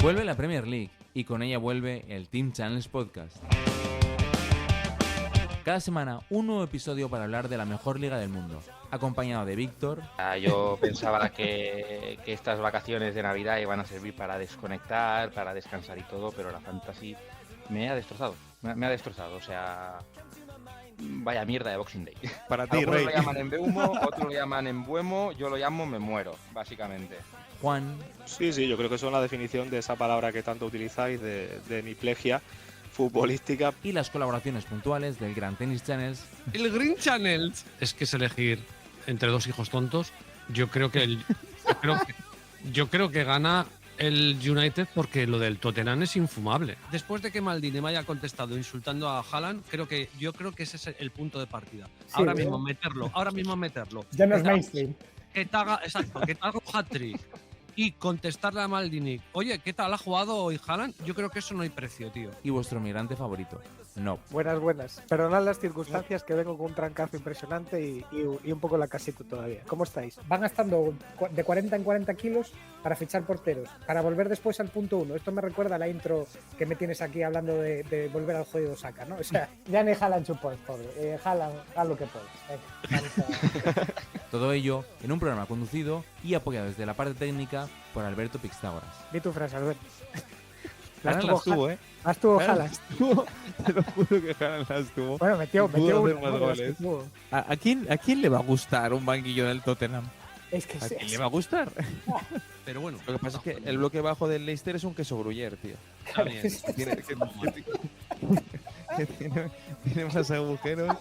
Vuelve la Premier League y con ella vuelve el Team Channels Podcast. Cada semana un nuevo episodio para hablar de la mejor liga del mundo, acompañado de Víctor. Yo pensaba que estas vacaciones de Navidad iban a servir para desconectar, para descansar y todo, pero la Fantasy me ha destrozado. Me ha destrozado, o sea, vaya mierda de Boxing Day. Para ti, Algunos Rey. lo llaman en Beumo, otros lo llaman en Buemo, yo lo llamo me muero, básicamente. Juan. Sí, yo creo que eso es la definición de esa palabra que tanto utilizáis de hemiplegia futbolística. Y las colaboraciones puntuales del Gran Tennis Channels. El Green Channel es que es elegir entre dos hijos tontos. Yo creo que gana el United porque lo del Tottenham es infumable. Después de que Maldini me haya contestado insultando a Haaland, yo creo que ese es el punto de partida. Sí, ahora ¿no? mismo meterlo. Ya no es mainstream. Que te haga un hat-trick y contestarle a Maldini, oye, ¿qué tal ha jugado hoy Haaland? Yo creo que eso no hay precio, tío. Y vuestro migrante favorito, No. Buenas. Perdonad las circunstancias, que vengo con un trancazo impresionante y un poco la casita todavía. ¿Cómo estáis? Van gastando de 40 en 40 kilos para fichar porteros, para volver después al punto 1. Esto me recuerda a la intro que me tienes aquí hablando de volver al juego de Osaka, ¿no? O sea, ya ni Haaland chupó, pobre. Haaland, haz lo que puedes. Venga, Todo ello en un programa conducido y apoyado desde la parte técnica por Alberto Pixtágoras. Di tu frase, Albert. Haaland las tuvo, ¿eh? Las tuvo Haaland Haaland. las tuvo. Te lo juro que Haaland las tuvo. Bueno, metió Pudo hacer una, más ¿no? goles. Tuvo. ¿A quién le va a gustar un banquillo del Tottenham? Es que ¿A quién le va a gustar? Pero bueno, Lo que pasa es que el bloque bajo del Leicester es un queso gruyer, tío. está bien. Tiene más agujeros.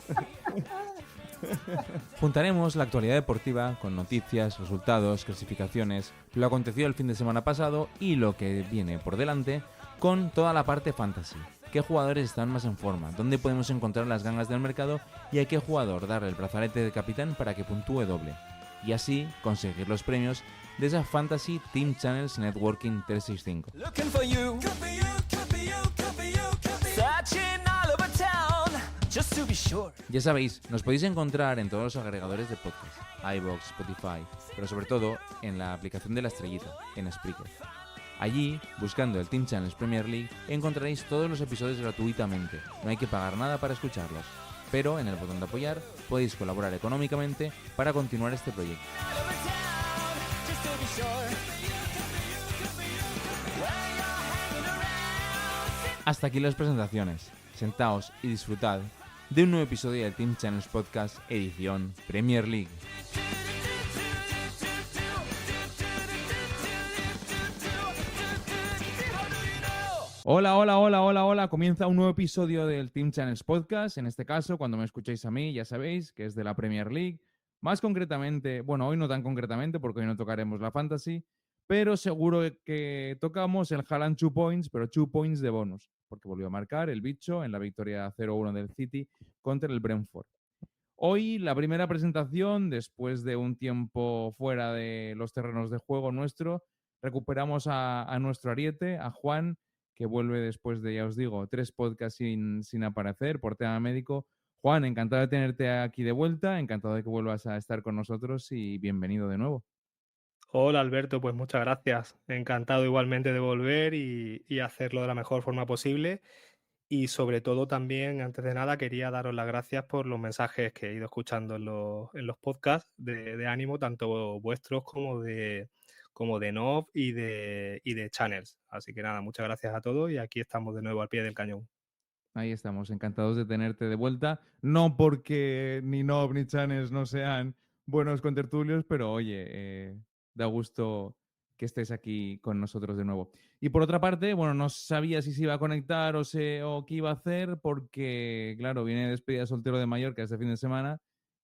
Juntaremos la actualidad deportiva con noticias, resultados, clasificaciones, lo acontecido el fin de semana pasado y lo que viene por delante con toda la parte fantasy. ¿Qué jugadores están más en forma? ¿Dónde podemos encontrar las gangas del mercado? ¿Y a qué jugador darle el brazalete de capitán para que puntúe doble? Y así conseguir los premios de esa Fantasy Team Channels Networking 365. Looking for you. Searching all over town, just to be sure. Ya sabéis, nos podéis encontrar en todos los agregadores de podcast, iVoox, Spotify, pero sobre todo en la aplicación de la estrellita, en Spreaker. Allí, buscando el Team Channels Premier League, encontraréis todos los episodios gratuitamente, no hay que pagar nada para escucharlos. Pero en el botón de apoyar podéis colaborar económicamente para continuar este proyecto. All over town, just to be sure. Where you're hanging around. Hasta aquí las presentaciones. Sentaos y disfrutad de un nuevo episodio del Team Channels Podcast edición Premier League. Hola. Comienza un nuevo episodio del Team Channels Podcast. En este caso, cuando me escucháis a mí, ya sabéis que es de la Premier League. Más concretamente, bueno, hoy no tan concretamente porque hoy no tocaremos la Fantasy, pero seguro que tocamos el Haaland 2 points, pero 2 points de bonus, porque volvió a marcar el bicho en la victoria 0-1 del City contra el Brentford. Hoy la primera presentación, después de un tiempo fuera de los terrenos de juego nuestro, recuperamos a nuestro ariete, a Juan, que vuelve después de, ya os digo, 3 podcasts sin aparecer por tema médico. Juan, encantado de tenerte aquí de vuelta, encantado de que vuelvas a estar con nosotros y bienvenido de nuevo. Hola Alberto, pues muchas gracias. Encantado igualmente de volver y hacerlo de la mejor forma posible. Y sobre todo también, antes de nada, quería daros las gracias por los mensajes que he ido escuchando en los podcasts de ánimo, tanto vuestros como de Nov y de Channels. Así que nada, muchas gracias a todos y aquí estamos de nuevo al pie del cañón. Ahí estamos, encantados de tenerte de vuelta. No porque ni Nob ni Channels no sean buenos contertulios, pero oye, da gusto que estés aquí con nosotros de nuevo. Y por otra parte, bueno, no sabía si se iba a conectar o qué iba a hacer, porque, claro, viene despedida soltero de Mallorca este fin de semana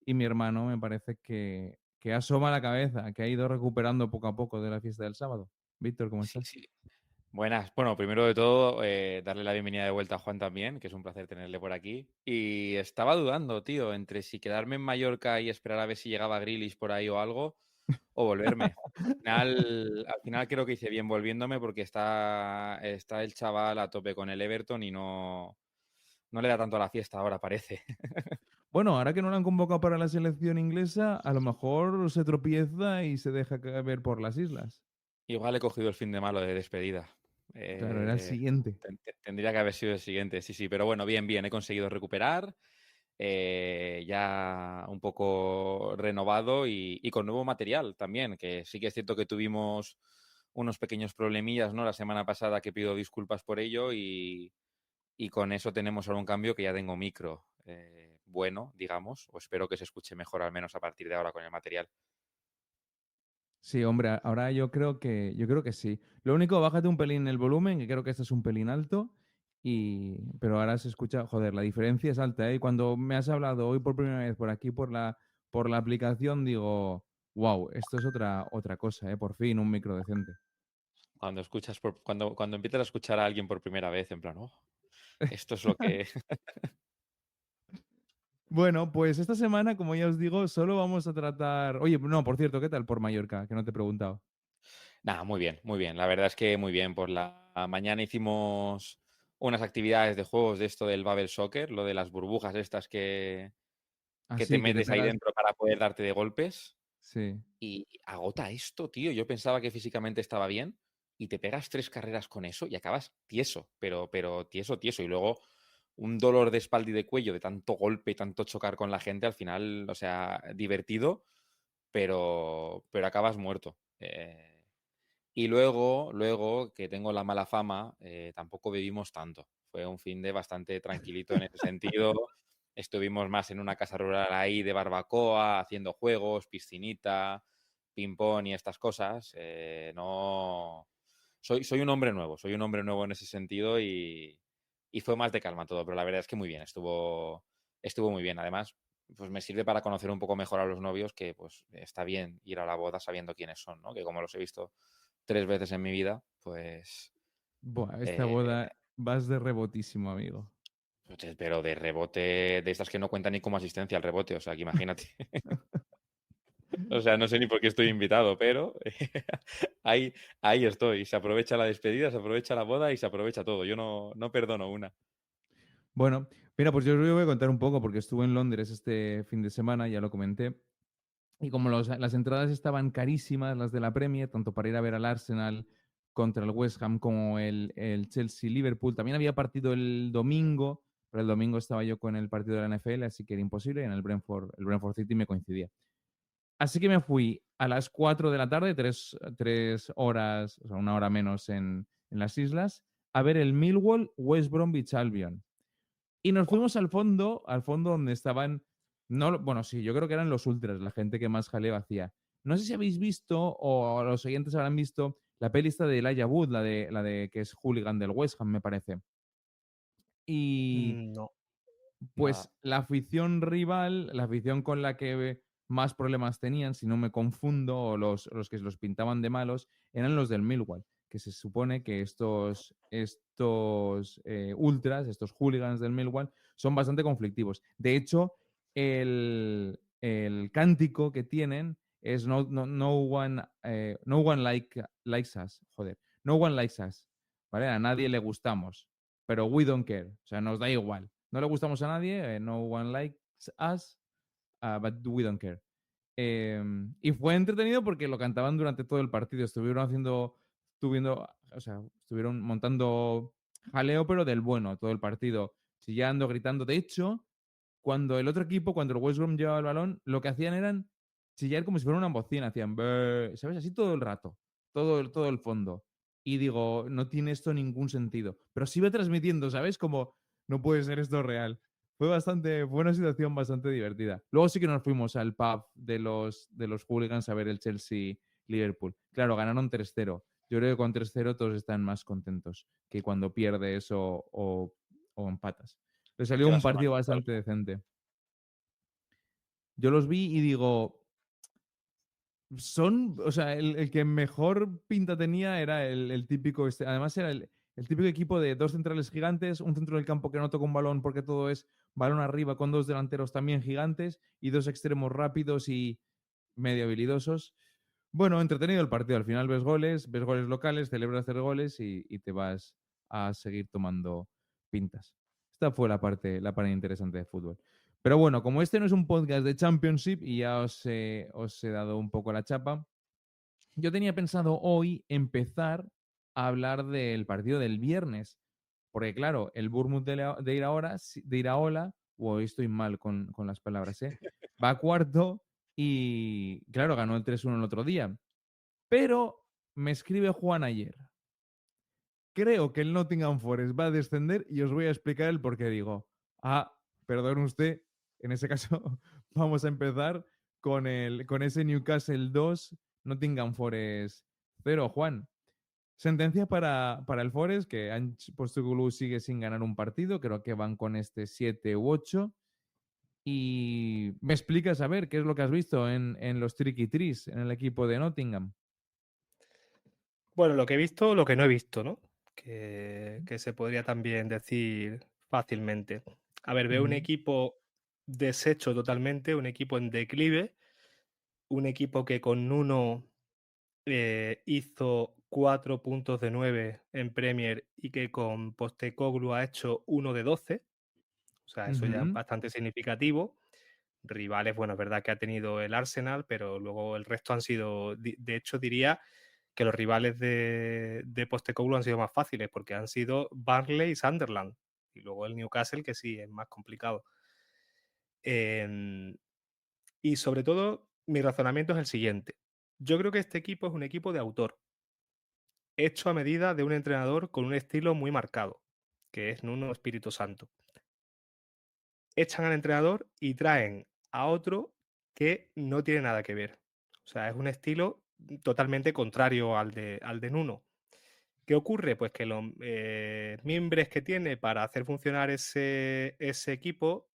y mi hermano me parece que asoma la cabeza, que ha ido recuperando poco a poco de la fiesta del sábado. Víctor, ¿cómo estás? Sí. Buenas. Bueno, primero de todo, darle la bienvenida de vuelta a Juan también, que es un placer tenerle por aquí. Y estaba dudando, tío, entre si quedarme en Mallorca y esperar a ver si llegaba Grealish por ahí o algo, o volverme. Al final creo que hice bien volviéndome porque está el chaval a tope con el Everton y no le da tanto a la fiesta ahora, parece. Bueno, ahora que no lo han convocado para la selección inglesa, a lo mejor se tropieza y se deja ver por las islas. Igual he cogido el fin de malo de despedida. Claro, era el siguiente. Tendría que haber sido el siguiente, sí, pero bueno, bien, he conseguido recuperar, ya un poco renovado y con nuevo material también, que sí que es cierto que tuvimos unos pequeños problemillas, ¿no? La semana pasada, que pido disculpas por ello, y con eso tenemos ahora un cambio, que ya tengo micro bueno, digamos, o espero que se escuche mejor al menos a partir de ahora con el material. Sí, hombre, ahora yo creo que sí. Lo único, bájate un pelín el volumen, que creo que este es un pelín alto, pero ahora se escucha, joder, la diferencia es alta, ¿eh? Y cuando me has hablado hoy por primera vez por aquí, por la aplicación, digo, wow, esto es otra cosa, ¿eh? Por fin, un micro decente. Cuando escuchas cuando empiezas a escuchar a alguien por primera vez, en plan, oh, esto es lo que... Bueno, pues esta semana, como ya os digo, solo vamos a tratar... Oye, no, por cierto, ¿qué tal por Mallorca? Que no te he preguntado. Nada, muy bien, muy bien. La verdad es que muy bien. Por la mañana hicimos unas actividades de juegos de esto del Bubble Soccer, lo de las burbujas estas que te Así que te metes ahí pegas... dentro para poder darte de golpes. Sí. Y agota esto, tío. Yo pensaba que físicamente estaba bien y te pegas 3 carreras con eso y acabas tieso, pero tieso, tieso. Y luego un dolor de espalda y de cuello de tanto golpe y tanto chocar con la gente, al final, o sea, divertido, pero acabas muerto. Y luego, que tengo la mala fama, tampoco bebimos tanto. Fue un fin de bastante tranquilito en ese sentido. Estuvimos más en una casa rural ahí de barbacoa, haciendo juegos, piscinita, ping-pong y estas cosas. No... Soy un hombre nuevo en ese sentido y fue más de calma todo, pero la verdad es que muy bien, estuvo muy bien. Además, pues me sirve para conocer un poco mejor a los novios, que pues está bien ir a la boda sabiendo quiénes son, ¿no? Que como los he visto 3 veces en mi vida, pues... Buah, esta eh, boda vas de rebotísimo, amigo. pero de rebote, de estas que no cuentan ni como asistencia al rebote, o sea, que imagínate. O sea, no sé ni por qué estoy invitado, pero ahí estoy. Se aprovecha la despedida, se aprovecha la boda y se aprovecha todo. Yo no perdono una. Bueno, mira, pues yo os voy a contar un poco porque estuve en Londres este fin de semana, ya lo comenté, y como las entradas estaban carísimas, las de la Premier, tanto para ir a ver al Arsenal contra el West Ham como el Chelsea-Liverpool, también había partido el domingo, pero el domingo estaba yo con el partido de la NFL, así que era imposible, y en el Brentford City me coincidía. Así que me fui a las 4 de la tarde, 3 horas, o sea, una hora menos en las islas, a ver el Millwall West Bromwich Albion. Y nos fuimos al fondo donde estaban, no, bueno, sí, yo creo que eran los ultras, la gente que más jaleo hacía. No sé si habéis visto o los oyentes habrán visto la peli esta de Elijah Wood, la de que es hooligan del West Ham, me parece. Y No, pues Nada. la afición rival, la afición con la que más problemas tenían, si no me confundo, o los que los pintaban de malos, eran los del Millwall, que se supone que estos ultras, estos hooligans del Millwall, son bastante conflictivos. De hecho, el cántico que tienen es no one likes us, joder, no one likes us, ¿vale? A nadie le gustamos, pero we don't care, o sea, nos da igual. No le gustamos a nadie, no one likes us, but we don't care. Y fue entretenido porque lo cantaban durante todo el partido. Estuvieron montando jaleo, pero del bueno, todo el partido, chillando, gritando. De hecho, cuando el otro equipo, cuando el West Brom llevaba el balón, lo que hacían eran chillar como si fuera una bocina, hacían, ¿sabes? Así todo el rato, todo el fondo. Y digo, no tiene esto ningún sentido. Pero sí va transmitiendo, ¿sabes? Como, no puede ser esto real. Fue una situación bastante divertida. Luego sí que nos fuimos al pub de los hooligans a ver el Chelsea-Liverpool. Claro, ganaron 3-0. Yo creo que con 3-0 todos están más contentos que cuando pierdes o empatas. Le ¿Y salió qué un vas a partido organizar? bastante decente. Yo los vi y digo, o sea, el que mejor pinta tenía era el típico, además era el típico equipo de dos centrales gigantes, un centro del campo que no toca un balón porque todo es balón arriba con dos delanteros también gigantes y dos extremos rápidos y medio habilidosos. Bueno, entretenido el partido. Al final ves goles locales, celebras 3 goles y te vas a seguir tomando pintas. Esta fue la parte interesante de fútbol. Pero bueno, como este no es un podcast de Championship y ya os he dado un poco la chapa, yo tenía pensado hoy empezar a hablar del partido del viernes. Porque claro, el Bournemouth de Iraola, hoy estoy mal con las palabras, va cuarto y claro, ganó el 3-1 el otro día. Pero me escribe Juan ayer. Creo que el Nottingham Forest va a descender y os voy a explicar el por qué digo. Perdón usted, en ese caso vamos a empezar con ese Newcastle 2, Nottingham Forest 0. Juan, sentencia para el Forest, que Ange Postecoglou sigue sin ganar un partido, creo que van con este 7 u 8. Y me explicas a ver qué es lo que has visto en los Tricky Trees, en el equipo de Nottingham. Bueno, lo que he visto, lo que no he visto, ¿no? Que se podría también decir fácilmente. A ver, veo un equipo deshecho totalmente, un equipo en declive, un equipo que con Nuno hizo 4 puntos de 9 en Premier y que con Postecoglou ha hecho 1 de 12. O sea, eso ya es bastante significativo. Rivales, bueno, es verdad que ha tenido el Arsenal, pero luego el resto han sido, de hecho diría que los rivales de Postecoglou han sido más fáciles porque han sido Burnley y Sunderland. Y luego el Newcastle, que sí, es más complicado. Y sobre todo, mi razonamiento es el siguiente. Yo creo que este equipo es un equipo de autor, hecho a medida de un entrenador con un estilo muy marcado, que es Nuno Espíritu Santo. Echan al entrenador y traen a otro que no tiene nada que ver. O sea, es un estilo totalmente contrario al de Nuno. ¿Qué ocurre? Pues que los miembros que tiene para hacer funcionar ese equipo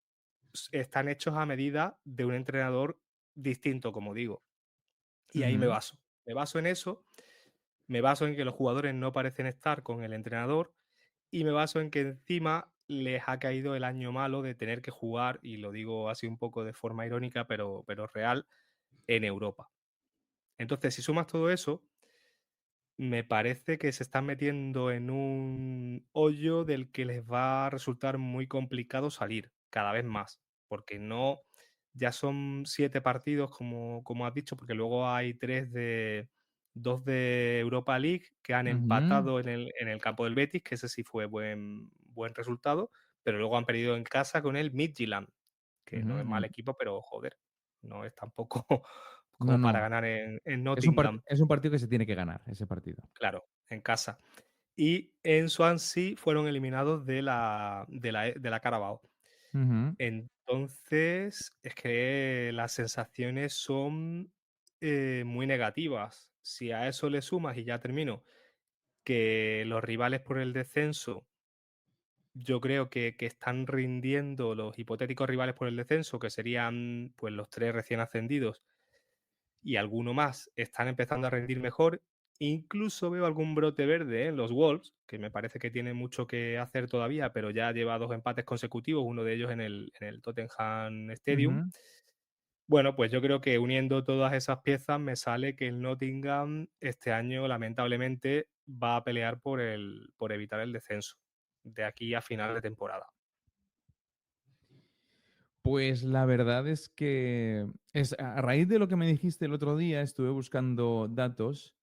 están hechos a medida de un entrenador distinto, como digo. Y ahí me baso. Me baso en eso, me baso en que los jugadores no parecen estar con el entrenador y me baso en que encima les ha caído el año malo de tener que jugar, y lo digo así un poco de forma irónica, pero real, en Europa. Entonces, si sumas todo eso, me parece que se están metiendo en un hoyo del que les va a resultar muy complicado salir cada vez más, porque no, ya son 7 partidos, como has dicho, porque luego hay 2 de Europa League que han empatado en el campo del Betis, que ese sí fue buen resultado, pero luego han perdido en casa con el Midtjylland, que no es mal equipo, pero joder, no es tampoco como para ganar en Nottingham. Es un partido que se tiene que ganar, ese partido. Claro, en casa. Y en Swansea fueron eliminados de la Carabao. Entonces, es que las sensaciones son muy negativas. Si a eso le sumas, y ya termino, que los rivales por el descenso, yo creo que están rindiendo, los hipotéticos rivales por el descenso, que serían pues los 3 recién ascendidos, y alguno más, están empezando a rendir mejor. Incluso veo algún brote verde en los Wolves, que me parece que tiene mucho que hacer todavía, pero ya lleva 2 empates consecutivos, uno de ellos en el Tottenham Stadium. Bueno, pues yo creo que uniendo todas esas piezas me sale que el Nottingham este año lamentablemente va a pelear por evitar el descenso de aquí a final de temporada. Pues la verdad es que a raíz de lo que me dijiste el otro día, estuve buscando datos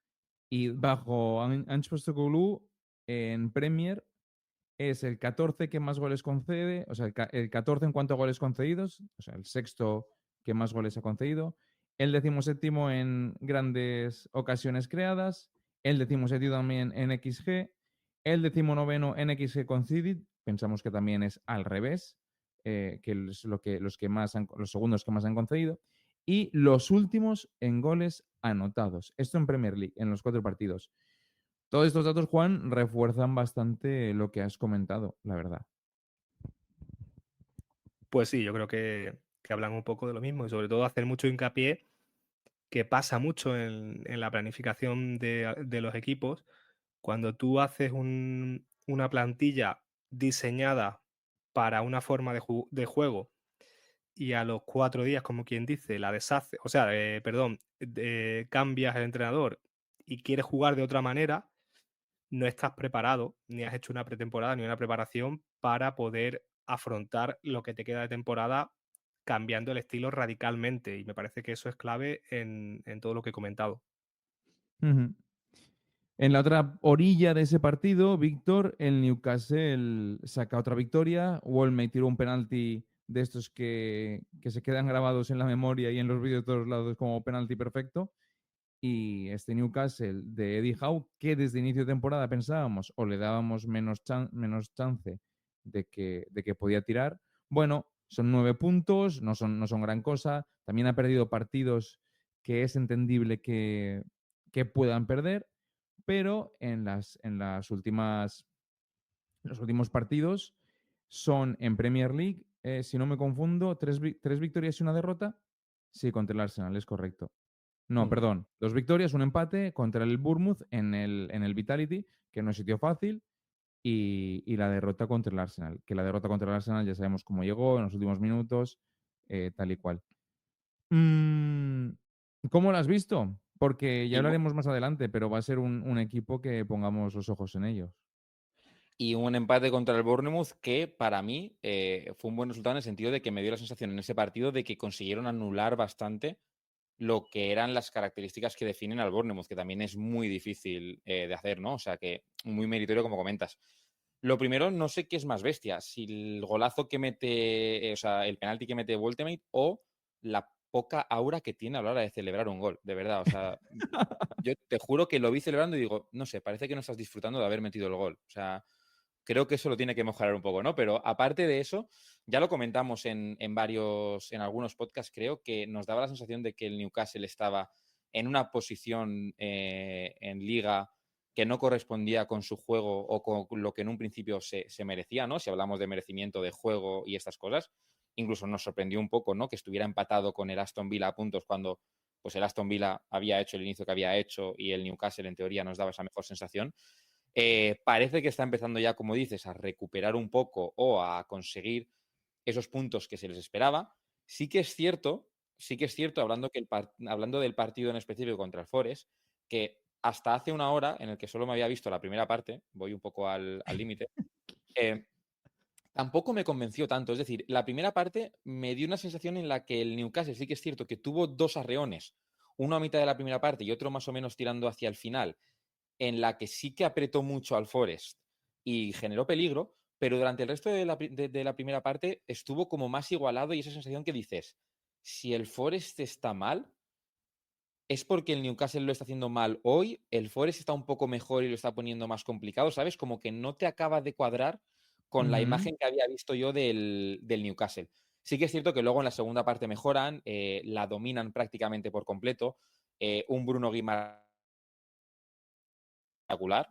y bajo Ange Postecoglou en Premier es el 14 que más goles concede, o sea, el 14 en cuanto a goles concedidos, o sea, el sexto que más goles ha concedido, el 17º en grandes ocasiones creadas, el 17º también en XG, el 19º en XG conceded, pensamos que también es al revés, que es los segundos que más han concedido, y los últimos en goles anotados. Esto en Premier League, en los 4 partidos. Todos estos datos, Juan, refuerzan bastante lo que has comentado, la verdad. Pues sí, yo creo que hablan un poco de lo mismo y sobre todo hacer mucho hincapié, que pasa mucho en la planificación de los equipos. Cuando tú haces una plantilla diseñada para una forma de juego y a los 4 días, como quien dice, la deshace, o sea, cambias el entrenador y quieres jugar de otra manera, no estás preparado, ni has hecho una pretemporada ni una preparación para poder afrontar lo que te queda de temporada cambiando el estilo radicalmente. Y me parece que eso es clave en todo lo que he comentado. En la otra orilla de ese partido, Víctor, el Newcastle saca otra victoria. Wolmey tiró un penalti de estos que se quedan grabados en la memoria y en los vídeos de todos lados como penalti perfecto. Y este Newcastle de Eddie Howe, que desde inicio de temporada pensábamos o le dábamos menos chance de que podía tirar. Bueno, son 9 puntos, no son gran cosa. También ha perdido partidos que es entendible que puedan perder, pero en los últimos partidos son en Premier League, si no me confundo, 3 victorias y una derrota. Sí, contra el Arsenal, es correcto. No, perdón. 2 victorias, un empate contra el Bournemouth en el Vitality, que no es sitio fácil, y la derrota contra el Arsenal. Que la derrota contra el Arsenal ya sabemos cómo llegó en los últimos minutos, tal y cual. ¿Cómo lo has visto? Porque ya Y, hablaremos más adelante, pero va a ser un equipo que pongamos los ojos en ellos. y un empate contra el Bournemouth que para mí fue un buen resultado en el sentido de que me dio la sensación en ese partido de que consiguieron anular bastante lo que eran las características que definen al Bournemouth, que también es muy difícil de hacer, ¿no? O sea, que muy meritorio como comentas. Lo primero, no sé qué es más bestia, si el golazo que mete, o sea, el penalti que mete Woltemate o la poca aura que tiene a la hora de celebrar un gol, de verdad. O sea, yo te juro que lo vi celebrando y digo, no sé, parece que no estás disfrutando de haber metido el gol. O sea, creo que eso lo tiene que mejorar un poco, ¿no? Pero aparte de eso, ya lo comentamos en algunos podcasts, creo que nos daba la sensación de que el Newcastle estaba en una posición en liga que no correspondía con su juego o con lo que en un principio se merecía, ¿no? Si hablamos de merecimiento de juego y estas cosas. Incluso nos sorprendió un poco, ¿no? Que estuviera empatado con el Aston Villa a puntos cuando pues el Aston Villa había hecho el inicio que había hecho y el Newcastle en teoría nos daba esa mejor sensación. Parece que está empezando ya, como dices, a recuperar un poco o a conseguir esos puntos que se les esperaba. Sí que es cierto, hablando del partido en específico contra el Forest, que hasta hace una hora, en el que solo me había visto la primera parte, voy un poco al límite, tampoco me convenció tanto. Es decir, la primera parte me dio una sensación en la que el Newcastle sí que es cierto que tuvo 2 arreones, uno a mitad de la primera parte y otro más o menos tirando hacia el final, en la que sí que apretó mucho al Forest y generó peligro, pero durante el resto de la primera parte estuvo como más igualado y esa sensación que dices, si el Forest está mal, es porque el Newcastle lo está haciendo mal hoy, el Forest está un poco mejor y lo está poniendo más complicado, ¿sabes? Como que no te acaba de cuadrar con la imagen que había visto yo del Newcastle. Sí que es cierto que luego en la segunda parte mejoran, la dominan prácticamente por completo. Un Bruno Guimaraes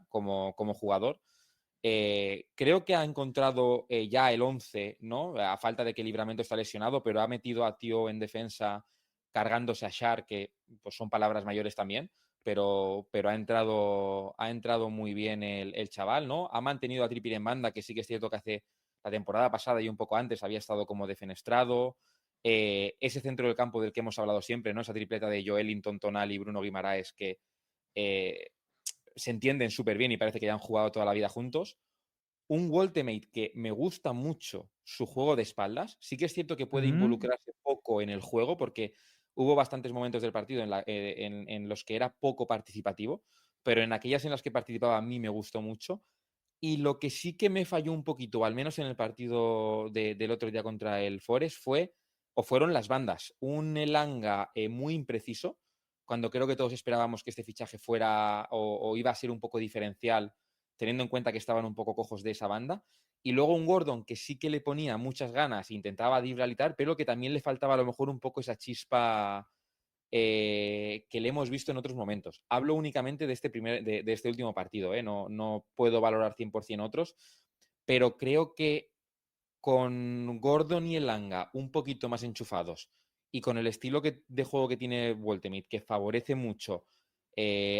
como jugador. Creo que ha encontrado ya el 11, ¿no? A falta de que Livramento está lesionado, pero ha metido a Tio en defensa cargándose a Shar, que pues, son palabras mayores también, pero ha entrado muy bien el chaval, ¿no? Ha mantenido a Trippier en banda, que sí que es cierto que hace la temporada pasada y un poco antes había estado como defenestrado. Ese centro del campo del que hemos hablado siempre, ¿no? Esa tripleta de Joelinton, Tonali y Bruno Guimaraes que se entienden súper bien y parece que ya han jugado toda la vida juntos. Un Woltemate que me gusta mucho su juego de espaldas. Sí que es cierto que puede involucrarse poco en el juego porque hubo bastantes momentos del partido en los que era poco participativo, pero en aquellas en las que participaba a mí me gustó mucho. Y lo que sí que me falló un poquito, al menos en el partido del otro día contra el Forest, fueron las bandas. Un Elanga muy impreciso, cuando creo que todos esperábamos que este fichaje fuera o iba a ser un poco diferencial, teniendo en cuenta que estaban un poco cojos de esa banda. Y luego un Gordon que sí que le ponía muchas ganas, intentaba driblar, pero que también le faltaba a lo mejor un poco esa chispa que le hemos visto en otros momentos. Hablo únicamente de este último partido, no puedo valorar 100% otros, pero creo que con Gordon y Elanga un poquito más enchufados y con el estilo de juego que tiene Woltemade, que favorece mucho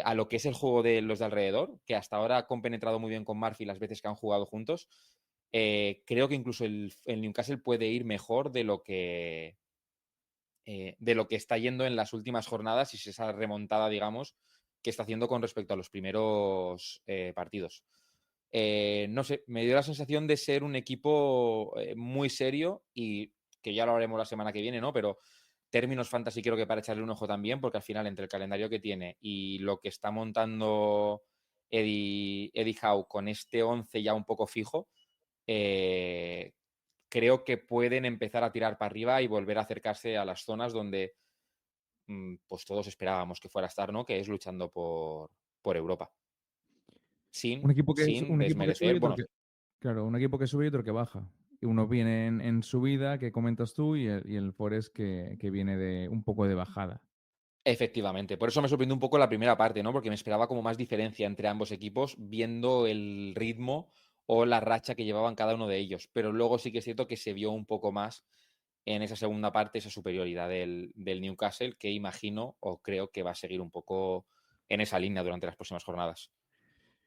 a lo que es el juego de los de alrededor, que hasta ahora ha compenetrado muy bien con Murphy las veces que han jugado juntos, creo que incluso el Newcastle puede ir mejor de lo que está yendo en las últimas jornadas y esa remontada, digamos, que está haciendo con respecto a los primeros partidos. No sé, me dio la sensación de ser un equipo muy serio y que ya lo haremos la semana que viene, ¿no? Pero términos fantasy creo que para echarle un ojo también, porque al final entre el calendario que tiene y lo que está montando Eddie Howe con este 11 ya un poco fijo, creo que pueden empezar a tirar para arriba y volver a acercarse a las zonas donde pues todos esperábamos que fuera a estar, ¿no? Que es luchando por Europa. Un equipo que, Sin un equipo que sube y desmerecer, otro bueno, que, claro, un equipo que sube y otro que baja. Y uno viene en subida, que comentas tú, y el Forest que viene de un poco de bajada. efectivamente. Por eso me sorprendió un poco la primera parte, ¿no? Porque me esperaba como más diferencia entre ambos equipos, viendo el ritmo o la racha que llevaban cada uno de ellos. Pero luego sí que es cierto que se vio un poco más en esa segunda parte, esa superioridad del Newcastle, que imagino o creo que va a seguir un poco en esa línea durante las próximas jornadas.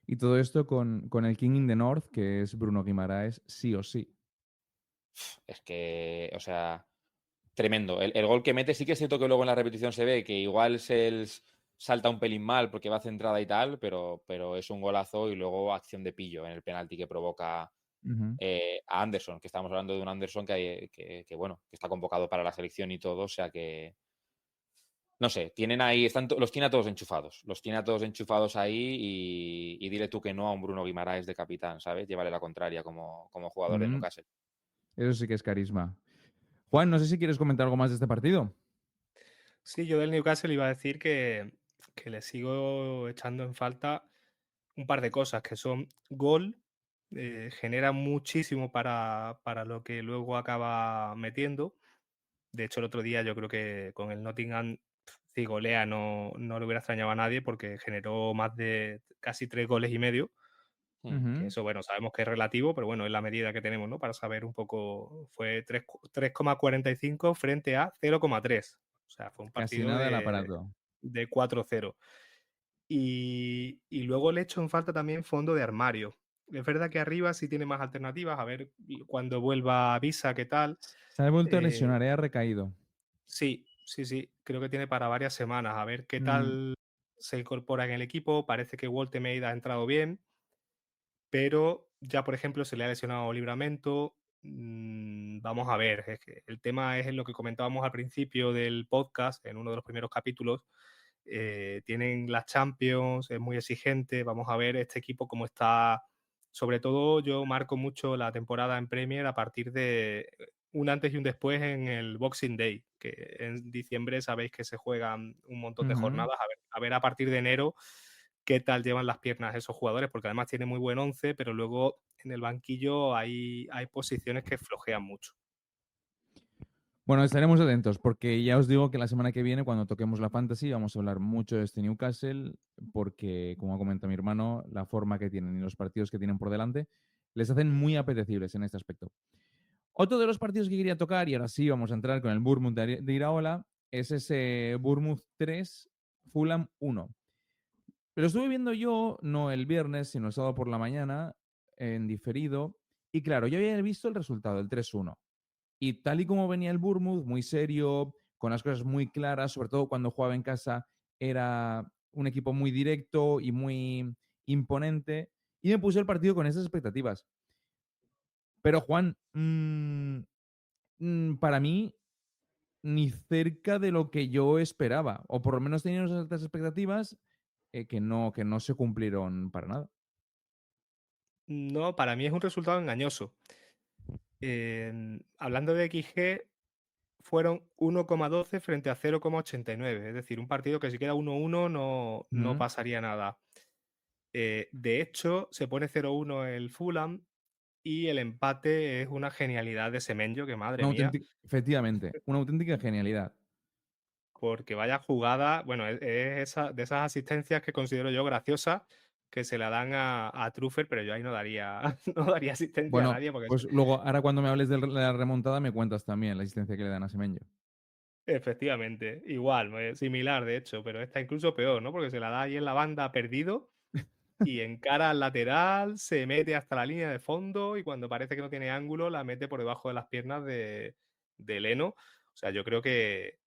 Y todo esto con el King in the North, que es Bruno Guimaraes, sí o sí. Es que, o sea, tremendo. El gol que mete, sí que es cierto que luego en la repetición se ve que igual salta un pelín mal porque va centrada y tal, pero es un golazo y luego acción de pillo en el penalti que provoca Ujú. a Anderson, que estamos hablando de un Anderson que, bueno, que está convocado para la selección y todo, o sea que no sé, tienen ahí, los tiene a todos enchufados. Los tiene a todos enchufados ahí y dile tú que no a un Bruno Guimaraes de capitán, ¿sabes? Llévale la contraria como jugador de Mm, Newcastle. Eso sí que es carisma. Juan, no sé si quieres comentar algo más de este partido. Sí, yo del Newcastle iba a decir que le sigo echando en falta un par de cosas, que son gol, genera muchísimo para lo que luego acaba metiendo. De hecho, el otro día yo creo que con el Nottingham, si golea no le hubiera extrañado a nadie porque generó más de casi 3 goles y medio. Que Ujú. eso, bueno, sabemos que es relativo, pero bueno, es la medida que tenemos, ¿no? Para saber un poco, fue 3,45 frente a 0,3. O sea, fue un Casi partido nada el aparato. de 4-0. Y luego le echo en falta también fondo de armario. Es verdad que arriba sí tiene más alternativas, a ver cuando vuelva Visa, qué tal. Se ha vuelto a Eh, lesionar, ha recaído. sí, sí, sí, creo que tiene para varias semanas, a ver qué Mm, tal se incorpora en el equipo. Parece que Walter Meida ha entrado bien, pero ya, por ejemplo, se le ha lesionado Libramento. Vamos a ver, es que el tema es lo que comentábamos al principio del podcast, en uno de los primeros capítulos. Tienen las Champions, es muy exigente. Vamos a ver este equipo cómo está. Sobre todo, yo marco mucho la temporada en Premier a partir de un antes y un después en el Boxing Day, que en diciembre sabéis que se juegan un montón de ujú. jornadas. A ver a partir de enero qué tal llevan las piernas esos jugadores, porque además tiene muy buen once, pero luego en el banquillo hay posiciones que flojean mucho. Bueno, estaremos atentos porque ya os digo que la semana que viene, cuando toquemos la Fantasy, vamos a hablar mucho de este Newcastle porque, como ha comentado mi hermano, la forma que tienen y los partidos que tienen por delante les hacen muy apetecibles en este aspecto. Otro de los partidos que quería tocar, y ahora sí vamos a entrar con el Bournemouth de Iraola, es ese Bournemouth 3, Fulham 1. Lo estuve viendo yo, no el viernes, sino el sábado por la mañana, en diferido, y claro, yo había visto el resultado, el 3-1. Y tal y como venía el Bournemouth, muy serio, con las cosas muy claras, sobre todo cuando jugaba en casa, era un equipo muy directo y muy imponente. Y me puse el partido con esas expectativas. Pero Juan, para mí, ni cerca de lo que yo esperaba, o por lo menos tenía unas altas expectativas que no se cumplieron para nada. No, para mí es un resultado engañoso. Hablando de XG, fueron 1,12 frente a 0,89. Es decir, un partido que si queda 1-1 no Mm. pasaría nada. De hecho, se pone 0-1 el Fulham y el empate es una genialidad de Semenyo, que madre mía, Efectivamente, una auténtica genialidad. porque vaya jugada, bueno, de esas asistencias que considero yo graciosas, que se la dan a Truffer, pero yo ahí no daría, no daría asistencia a Bueno, nadie, porque pues luego, ahora cuando me hables de la remontada, me cuentas también la asistencia que le dan a Semenyo. efectivamente, igual, similar de hecho, pero esta incluso peor, ¿no? Porque se la da ahí en la banda perdido y encara al lateral, se mete hasta la línea de fondo y cuando parece que no tiene ángulo, la mete por debajo de las piernas de Leno. O sea, yo creo que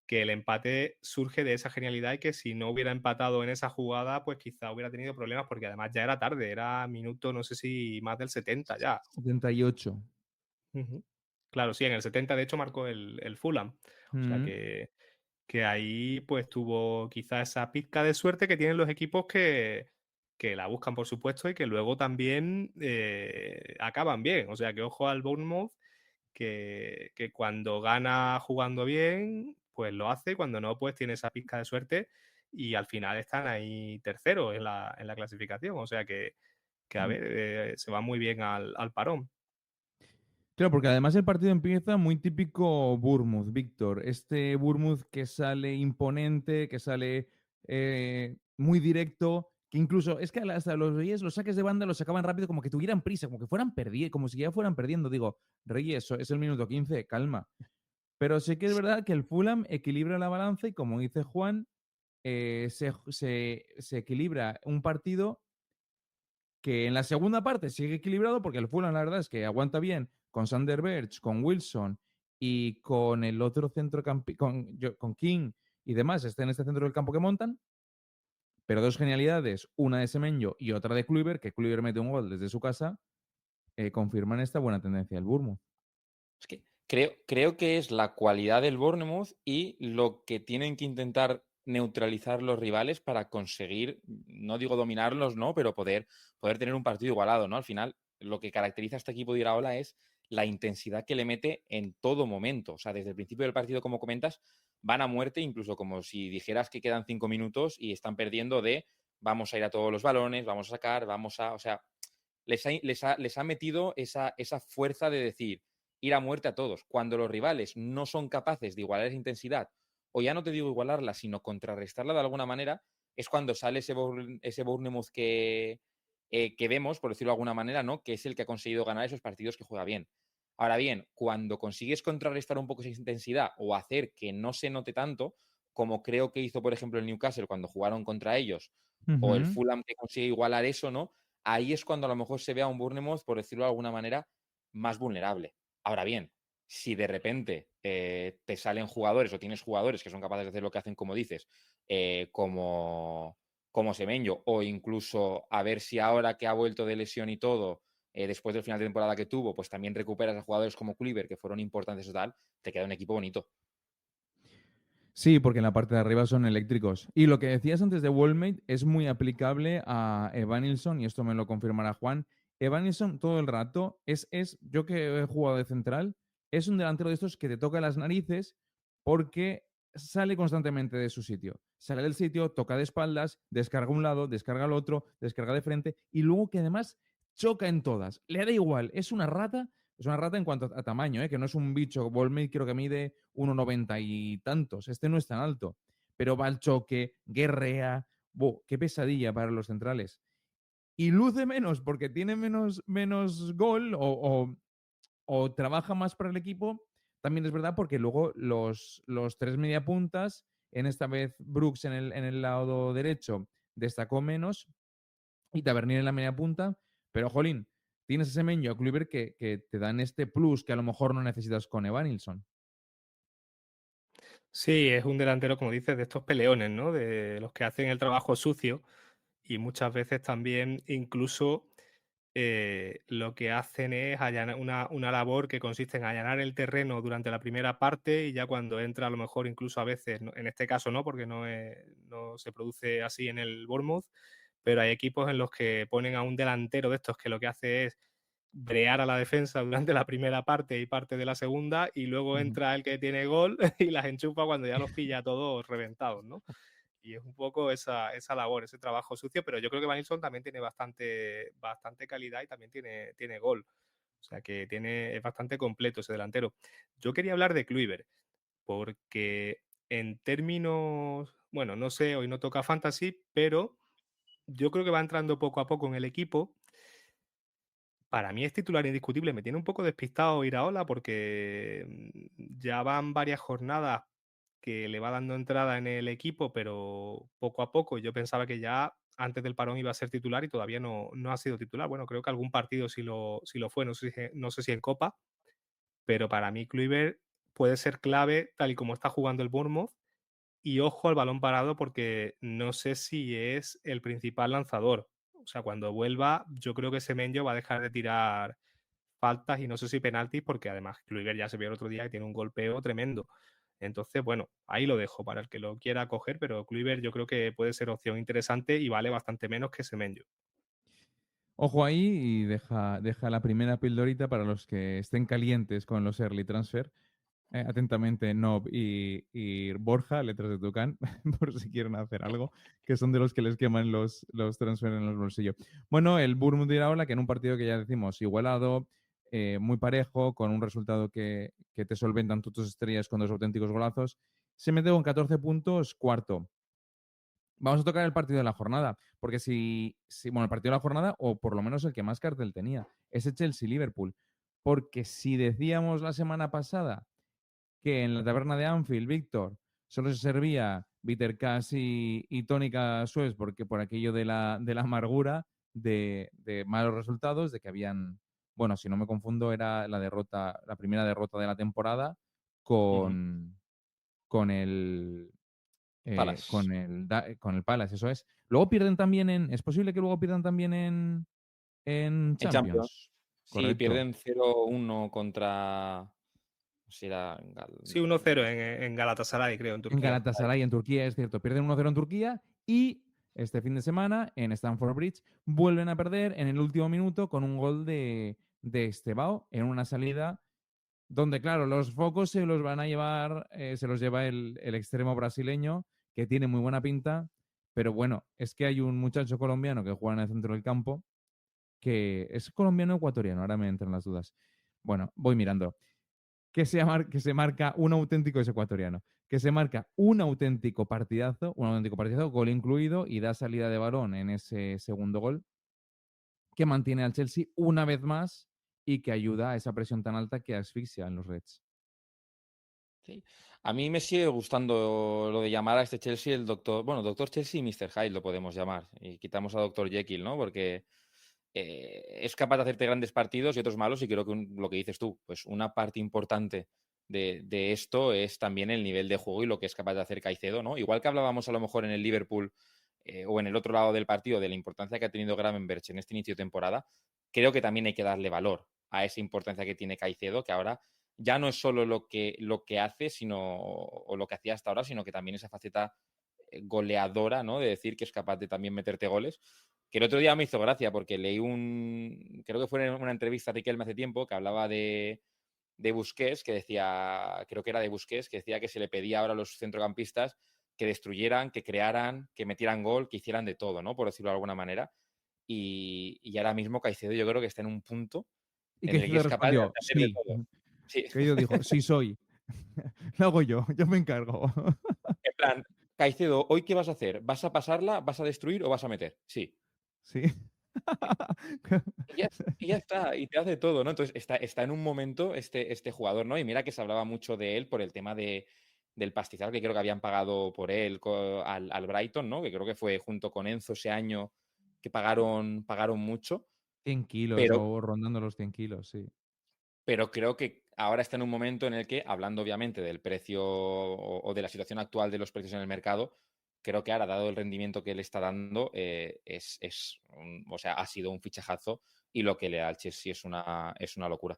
el empate surge de esa genialidad y que si no hubiera empatado en esa jugada, pues quizá hubiera tenido problemas porque además ya era tarde, era minuto, no sé si más del 70 ya. 78. Ujú. Claro, sí, en el 70 de hecho marcó el Fulham. O sea Mm. que ahí pues tuvo quizá esa pizca de suerte que tienen los equipos que la buscan, por supuesto, y que luego también acaban bien. O sea, que ojo al Bournemouth, que cuando gana jugando bien, pues lo hace, y cuando no, pues tiene esa pizca de suerte y al final están ahí terceros en la clasificación. O sea que a ver, se va muy bien al parón. Claro, porque además el partido empieza muy típico Bournemouth, Víctor. Este Bournemouth que sale imponente, que sale muy directo, que incluso es que hasta los Reyes los saques de banda los sacaban rápido como que tuvieran prisa, como que fueran perdiendo, como si ya fueran perdiendo. Digo, Reyes, es el minuto 15, calma. Pero sí que es verdad que el Fulham equilibra la balanza y como dice Juan, se equilibra un partido que en la segunda parte sigue equilibrado porque el Fulham la verdad es que aguanta bien con Sander Berge, con Wilson y con el otro centrocampista, con King y demás, está en este centro del campo que montan, pero dos genialidades, una de Semenyo y otra de Kluivert, que Kluivert mete un gol desde su casa, confirman esta buena tendencia del Bournemouth. Es que creo que es la cualidad del Bournemouth y lo que tienen que intentar neutralizar los rivales para conseguir, no digo dominarlos, ¿no? Pero poder tener un partido igualado, ¿no? Al final, lo que caracteriza a este equipo de Iraola es la intensidad que le mete en todo momento. O sea, desde el principio del partido, como comentas, van a muerte, incluso como si dijeras que quedan 5 minutos y están perdiendo de vamos a ir a todos los balones, vamos a sacar, vamos a... O sea, les ha metido esa fuerza de decir ir a muerte a todos. Cuando los rivales no son capaces de igualar esa intensidad, o ya no te digo igualarla, sino contrarrestarla de alguna manera, es cuando sale ese Bournemouth que vemos, por decirlo de alguna manera, ¿no? Que es el que ha conseguido ganar esos partidos que juega bien. Ahora bien, cuando consigues contrarrestar un poco esa intensidad o hacer que no se note tanto, como creo que hizo, por ejemplo, el Newcastle cuando jugaron contra ellos, o el Fulham que consigue igualar eso, ¿no? Ahí es cuando a lo mejor se ve a un Bournemouth, por decirlo de alguna manera, más vulnerable. Ahora bien, si de repente te salen jugadores o tienes jugadores que son capaces de hacer lo que hacen, como dices, como Semenyo, o incluso a ver si ahora que ha vuelto de lesión y todo, después del final de temporada que tuvo, pues también recuperas a jugadores como Kluivert, que fueron importantes o tal, te queda un equipo bonito. Sí, porque en la parte de arriba son eléctricos. Y lo que decías antes de Wallmate es muy aplicable a Evanilson, y esto me lo confirmará Juan. Evanilson todo el rato yo que he jugado de central, es un delantero de estos que te toca las narices porque sale constantemente de su sitio. Sale del sitio, toca de espaldas, descarga un lado, descarga el otro, descarga de frente y luego que además choca en todas. Le da igual, es una rata en cuanto a tamaño, que no es un bicho. Wallmate creo que mide 1,90 y tantos. Este no es tan alto. Pero va al choque, guerrea. ¡Qué pesadilla para los centrales! Y luce menos porque tiene menos gol o trabaja más para el equipo. También es verdad porque luego los tres mediapuntas, en esta vez Brooks en el lado derecho, destacó menos y Tavernier en la media punta. Pero, jolín, tienes ese Semenyo a Kluivert que te dan este plus que a lo mejor no necesitas con Evanilson. Sí, es un delantero, como dices, de estos peleones, ¿no? De los que hacen el trabajo sucio y muchas veces también incluso lo que hacen es una labor que consiste en allanar el terreno durante la primera parte y ya cuando entra a lo mejor incluso a veces, en este caso no, porque no se produce así en el Bournemouth, pero hay equipos en los que ponen a un delantero de estos que lo que hace es brear a la defensa durante la primera parte y parte de la segunda y luego entra el que tiene gol y las enchufa cuando ya los pilla a todos reventados, ¿no? Y es un poco esa labor, ese trabajo sucio, pero yo creo que Van Nilsson también tiene bastante calidad y también tiene gol. O sea que es bastante completo ese delantero. Yo quería hablar de Kluivert, porque en términos, bueno, no sé, hoy no toca fantasy, pero yo creo que va entrando poco a poco en el equipo. Para mí es titular indiscutible. Me tiene un poco despistado Iraola porque ya van varias jornadas que le va dando entrada en el equipo, pero poco a poco. Yo pensaba que ya antes del parón iba a ser titular y todavía no ha sido titular. Bueno, creo que algún partido sí lo fue, no sé si en Copa, pero para mí Kluivert puede ser clave tal y como está jugando el Bournemouth. Y ojo al balón parado porque no sé si es el principal lanzador. O sea, cuando vuelva, yo creo que Semenyo va a dejar de tirar faltas y no sé si penaltis, porque además Kluivert ya se vio el otro día que tiene un golpeo tremendo. Entonces, bueno, ahí lo dejo para el que lo quiera coger, pero Kluivert yo creo que puede ser opción interesante y vale bastante menos que Semenyo. Ojo ahí y deja la primera pildorita para los que estén calientes con los early transfer. Atentamente, Nob y Borja, letras de Tucán, por si quieren hacer algo, que son de los que les queman los transfer en los bolsillos. Bueno, el Bournemouth de Iraola, que en un partido que ya decimos igualado, muy parejo, con un resultado que te solventan tus estrellas con dos auténticos golazos, se mete con 14 puntos, cuarto. Vamos a tocar el partido de la jornada, porque bueno, el partido de la jornada, o por lo menos el que más cartel tenía, ese Chelsea-Liverpool. Porque si decíamos la semana pasada que en la taberna de Anfield, Víctor, solo se servía bitter cash y tónica Suez porque por aquello de la amargura, de malos resultados, de que habían, bueno, si no me confundo, era la primera derrota de la temporada con el Palace. con el Palace, eso es. Luego pierden también ¿es posible que luego pierdan también en En Champions? Champions. Sí, Correcto. pierden 0-1 contra... Si era Sí, 1-0 en Galatasaray, creo, en En Turquía. Galatasaray, en Turquía, es cierto. Pierden 1-0 en Turquía y este fin de semana en Stamford Bridge vuelven a perder en el último minuto con un gol de Estebao en una salida donde, claro, los focos se los van a llevar, se los lleva el extremo brasileño, que tiene muy buena pinta, pero bueno, es que hay un muchacho colombiano que juega en el centro del campo, que es colombiano o ecuatoriano, ahora me entran las dudas. Bueno, voy mirando. Que se marca un auténtico, es ecuatoriano, que se marca un auténtico partidazo, gol incluido, y da salida de balón en ese segundo gol, que mantiene al Chelsea una vez más y que ayuda a esa presión tan alta que asfixia en los Reds. Sí. A mí me sigue gustando lo de llamar a este Chelsea el doctor Chelsea y Mr. Hyde lo podemos llamar. Y quitamos a Doctor Jekyll, ¿no? Porque es capaz de hacerte grandes partidos y otros malos, y creo que lo que dices tú, pues una parte importante de esto es también el nivel de juego y lo que es capaz de hacer Caicedo, ¿no? Igual que hablábamos a lo mejor en el Liverpool o en el otro lado del partido de la importancia que ha tenido Gravenberch en este inicio de temporada, creo que también hay que darle valor a esa importancia que tiene Caicedo, que ahora ya no es solo lo que hace, o lo que hacía hasta ahora, sino que también esa faceta goleadora, ¿no? De decir que es capaz de también meterte goles. Que el otro día me hizo gracia porque leí creo que fue en una entrevista a Riquelme hace tiempo, que hablaba de Busquets, que decía, creo que era de Busquets, que decía que se le pedía ahora a los centrocampistas que destruyeran, que crearan, que metieran gol, que hicieran de todo, ¿no? Por decirlo de alguna manera. Y ahora mismo Caicedo yo creo que está en un punto Y en el que Caicedo es capaz de respondió, hacer de sí. todo. Sí. Caicedo dijo, sí soy. Lo hago yo me encargo. En plan, Caicedo, ¿hoy qué vas a hacer? ¿Vas a pasarla, vas a destruir o vas a meter? Sí. Sí. Y ya está, y te hace todo, ¿no? Entonces está en un momento este jugador, ¿no? Y mira que se hablaba mucho de él por el tema del pastizal que creo que habían pagado por él al Brighton, ¿no? Que creo que fue junto con Enzo ese año que pagaron mucho, 100 kilos pero, o rondando los 100 kilos, sí. pero creo que ahora está en un momento en el que, hablando obviamente del precio o de la situación actual de los precios en el mercado, creo que ahora, dado el rendimiento que él está dando, o sea, ha sido un fichajazo, y lo que le da al Chelsea es una locura.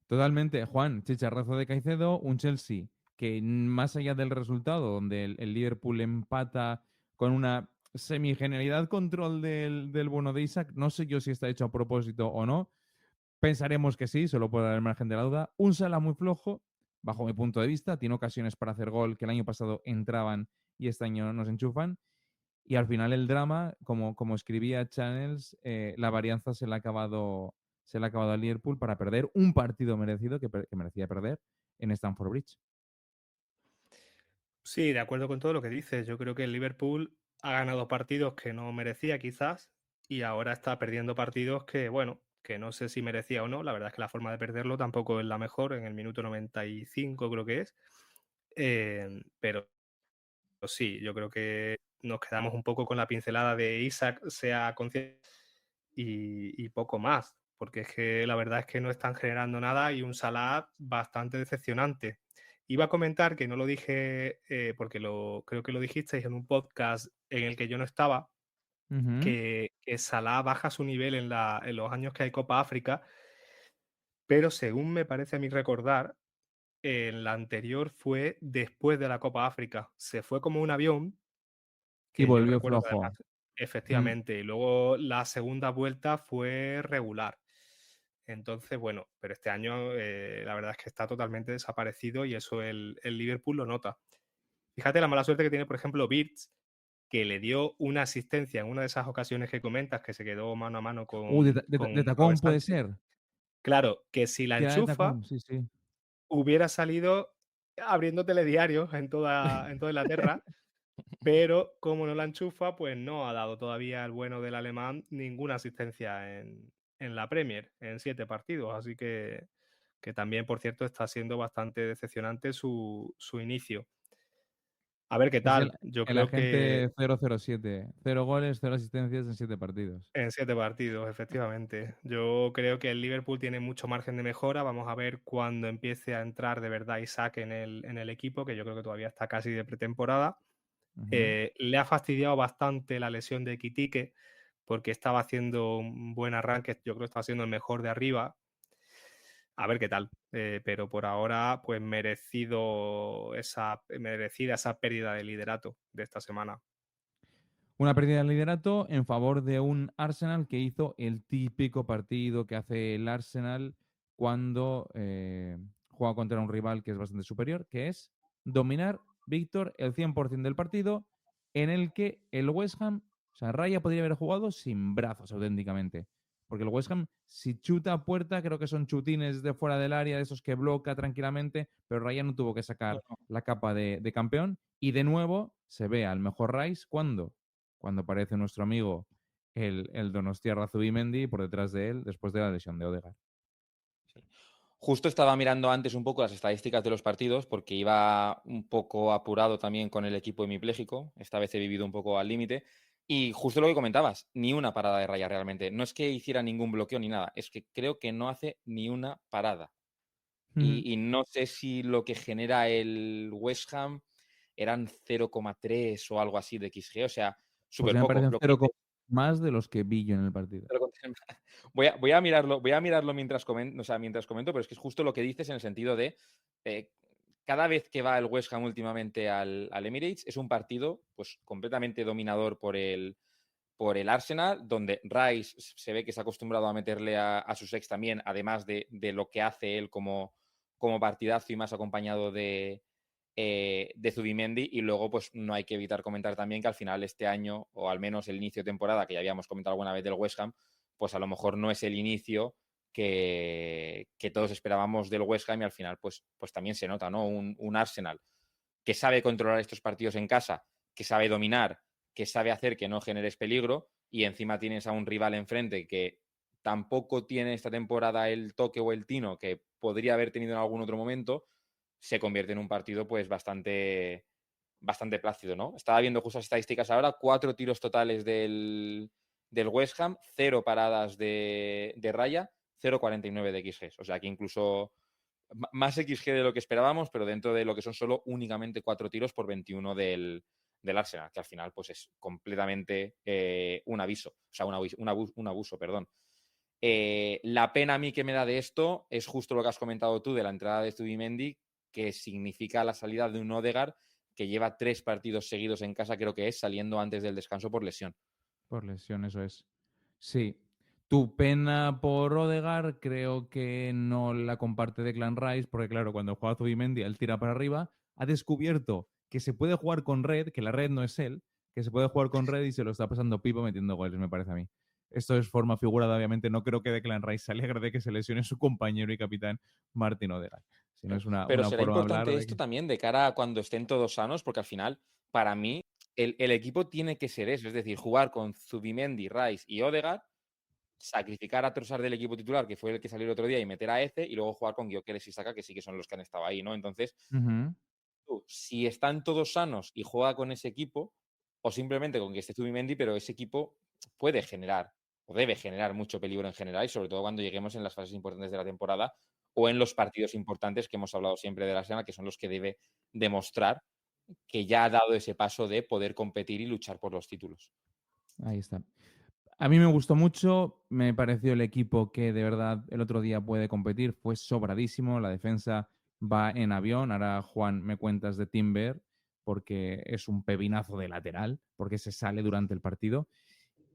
Totalmente, Juan, chicharrazo de Caicedo, un Chelsea que más allá del resultado, donde el Liverpool empata con una semigenialidad control del bono de Isaac, no sé yo si está hecho a propósito o no, pensaremos que sí, solo puede haber margen de la duda. Un Salah muy flojo, bajo mi punto de vista, tiene ocasiones para hacer gol que el año pasado entraban y este año nos enchufan. Y al final el drama, como escribía Channels, la varianza se le ha acabado al Liverpool para perder un partido merecido que merecía perder en Stamford Bridge. Sí, de acuerdo con todo lo que dices. Yo creo que el Liverpool ha ganado partidos que no merecía quizás y ahora está perdiendo partidos que, bueno, que no sé si merecía o no. La verdad es que la forma de perderlo tampoco es la mejor, en el minuto 95 creo que es. Pero sí, yo creo que nos quedamos un poco con la pincelada de Isaac, sea consciente y poco más, porque es que la verdad es que no están generando nada y un Salah bastante decepcionante. Iba a comentar que no lo dije porque creo que lo dijisteis en un podcast en el que yo no estaba, que Salah baja su nivel en los años que hay Copa África, pero según me parece a mí recordar, en la anterior fue después de la Copa África. Se fue como un avión, Y que yo volvió recuerdo que flojo. además, efectivamente, y luego la segunda vuelta fue regular. Entonces, bueno, pero este año la verdad es que está totalmente desaparecido y eso el Liverpool lo nota. Fíjate la mala suerte que tiene, por ejemplo, Wirtz, que le dio una asistencia en una de esas ocasiones que comentas, que se quedó mano a mano De con tacón Robert puede Sánchez. ser. Claro, que si la Tira de enchufa, tacón, sí, sí. hubiera salido abriendo telediarios en toda Inglaterra, pero como no la enchufa, pues no ha dado todavía el bueno del alemán ninguna asistencia en la Premier, en 7 partidos. Así que también, por cierto, está siendo bastante decepcionante su inicio. A ver qué Es tal. Yo el creo que agente 007. 0 goles, 0 asistencias en 7 partidos. en 7 partidos, efectivamente. Yo creo que el Liverpool tiene mucho margen de mejora. Vamos a ver cuando empiece a entrar de verdad Isaac en el equipo, que yo creo que todavía está casi de pretemporada. Ujú. Le ha fastidiado bastante la lesión de Ekitike, porque estaba haciendo un buen arranque. Yo creo que estaba siendo el mejor de arriba. A ver qué tal. Pero por ahora, pues merecida esa pérdida de liderato de esta semana. Una pérdida de liderato en favor de un Arsenal que hizo el típico partido que hace el Arsenal cuando juega contra un rival que es bastante superior, que es dominar, Víctor, el 100% del partido, en el que el West Ham, o sea, Raya podría haber jugado sin brazos auténticamente. Porque el West Ham, si chuta a puerta, creo que son chutines de fuera del área, de esos que bloca tranquilamente, pero Raya no tuvo que sacar la capa de campeón. Y de nuevo se ve al mejor Rice cuando aparece nuestro amigo el Donostiarra Zubimendi por detrás de él después de la lesión de Odegaard. Sí. Justo estaba mirando antes un poco las estadísticas de los partidos porque iba un poco apurado también con el equipo hemipléjico. Esta vez he vivido un poco al límite. Y justo lo que comentabas, ni una parada de Raya realmente. No es que hiciera ningún bloqueo ni nada, es que creo que no hace ni una parada. Y no sé si lo que genera el West Ham eran 0,3 o algo así de XG, o sea, Pues súper me poco. parecen Lo que 0 dices, más de los que vi yo en el partido. voy a mirarlo mientras comento, pero es que es justo lo que dices en el sentido de cada vez que va el West Ham últimamente al Emirates es un partido pues completamente dominador por el Arsenal, donde Rice se ve que se ha acostumbrado a meterle a sus ex también, además de lo que hace él como partidazo y más acompañado de Zubimendi. Y luego, pues no hay que evitar comentar también que al final este año, o al menos el inicio de temporada, que ya habíamos comentado alguna vez del West Ham, pues a lo mejor no es el inicio que todos esperábamos del West Ham y al final, pues también se nota, ¿no? Un Arsenal que sabe controlar estos partidos en casa, que sabe dominar, que sabe hacer que no generes peligro, y encima tienes a un rival enfrente que tampoco tiene esta temporada el toque o el tino que podría haber tenido en algún otro momento, se convierte en un partido pues bastante plácido, ¿no? Estaba viendo justas estadísticas ahora, 4 tiros totales del West Ham, 0 paradas de Raya, 0,49 de XG. O sea que incluso más XG de lo que esperábamos, pero dentro de lo que son solo únicamente 4 tiros por 21 del Arsenal, que al final pues es completamente un aviso, o sea, un abuso, perdón. La pena a mí que me da de esto es justo lo que has comentado tú de la entrada de Zubimendi, que significa la salida de un Odegaard que lleva 3 partidos seguidos en casa, creo que es, saliendo antes del descanso por lesión. Por lesión, eso es. Sí. Tu pena por Odegaard creo que no la comparte Declan Rice, porque claro, cuando juega Zubimendi, él tira para arriba, ha descubierto que se puede jugar con red, que la red no es él, que se puede jugar con red y se lo está pasando pipo metiendo goles, me parece a mí. Esto es forma figurada, obviamente. No creo que Declan Rice se alegre de que se lesione su compañero y capitán Martin Odegaard. Si no es una Pero será forma de hablar importante de esto que... también de cara a cuando estén todos sanos, porque al final, para mí, el equipo tiene que ser eso, es decir, jugar con Zubimendi, Rice y Odegaard, sacrificar a Trossard del equipo titular, que fue el que salió el otro día, y meter a Eze, y luego jugar con Gyökeres y Saka, que sí que son los que han estado ahí, ¿no? Entonces, si están todos sanos y juega con ese equipo, o simplemente con que esté Zubimendi, pero ese equipo puede generar o debe generar mucho peligro en general, y sobre todo cuando lleguemos en las fases importantes de la temporada o en los partidos importantes que hemos hablado siempre de la Arsenal, que son los que debe demostrar que ya ha dado ese paso de poder competir y luchar por los títulos. Ahí está. A mí me gustó mucho, me pareció el equipo que de verdad el otro día puede competir, fue sobradísimo, la defensa va en avión. Ahora, Juan, me cuentas de Timber, porque es un pepinazo de lateral, porque se sale durante el partido.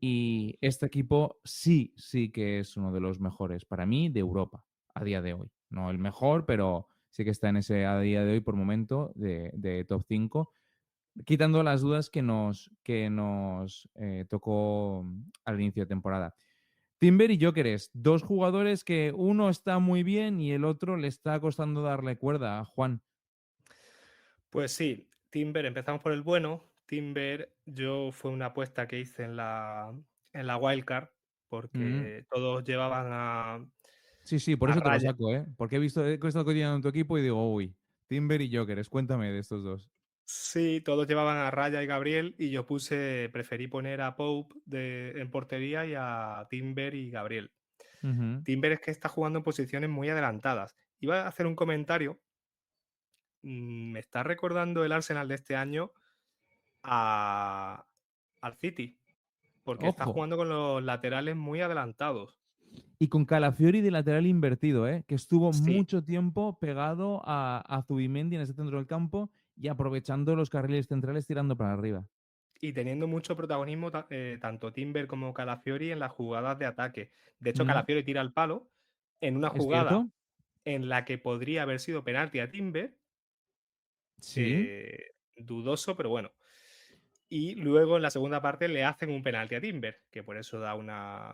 Y este equipo sí que es uno de los mejores para mí de Europa a día de hoy. No el mejor, pero sí que está en ese a día de hoy por momento de top 5, quitando las dudas que nos tocó al inicio de temporada. Timber y Gyökeres, dos jugadores que uno está muy bien y el otro le está costando darle cuerda a Juan. Pues sí, Timber, empezamos por el bueno. Timber, yo fue una apuesta que hice en la Wildcard, porque todos llevaban Sí, por a eso te lo Raya. saco, ¿eh? Porque he estado cotidiano en tu equipo y digo, uy, Timber y Gyökeres, cuéntame de estos dos. Sí, todos llevaban a Raya y Gabriel, y yo preferí poner a Pope en portería y a Timber y Gabriel. Ujú. Timber es que está jugando en posiciones muy adelantadas. Iba a hacer un comentario. Me está recordando el Arsenal de este año al City, porque está Ojo. jugando con los laterales muy adelantados. Y con Calafiori de lateral invertido, ¿eh? Que estuvo Sí, mucho tiempo pegado a Zubimendi en ese centro del campo y aprovechando los carriles centrales tirando para arriba. y teniendo mucho protagonismo tanto Timber como Calafiori en las jugadas de ataque. De hecho, Mm, Calafiori tira el palo en una ¿Es jugada cierto? en la que podría haber sido penalti a Timber, Sí. dudoso, pero bueno. Y luego en la segunda parte le hacen un penalti a Timber, que por eso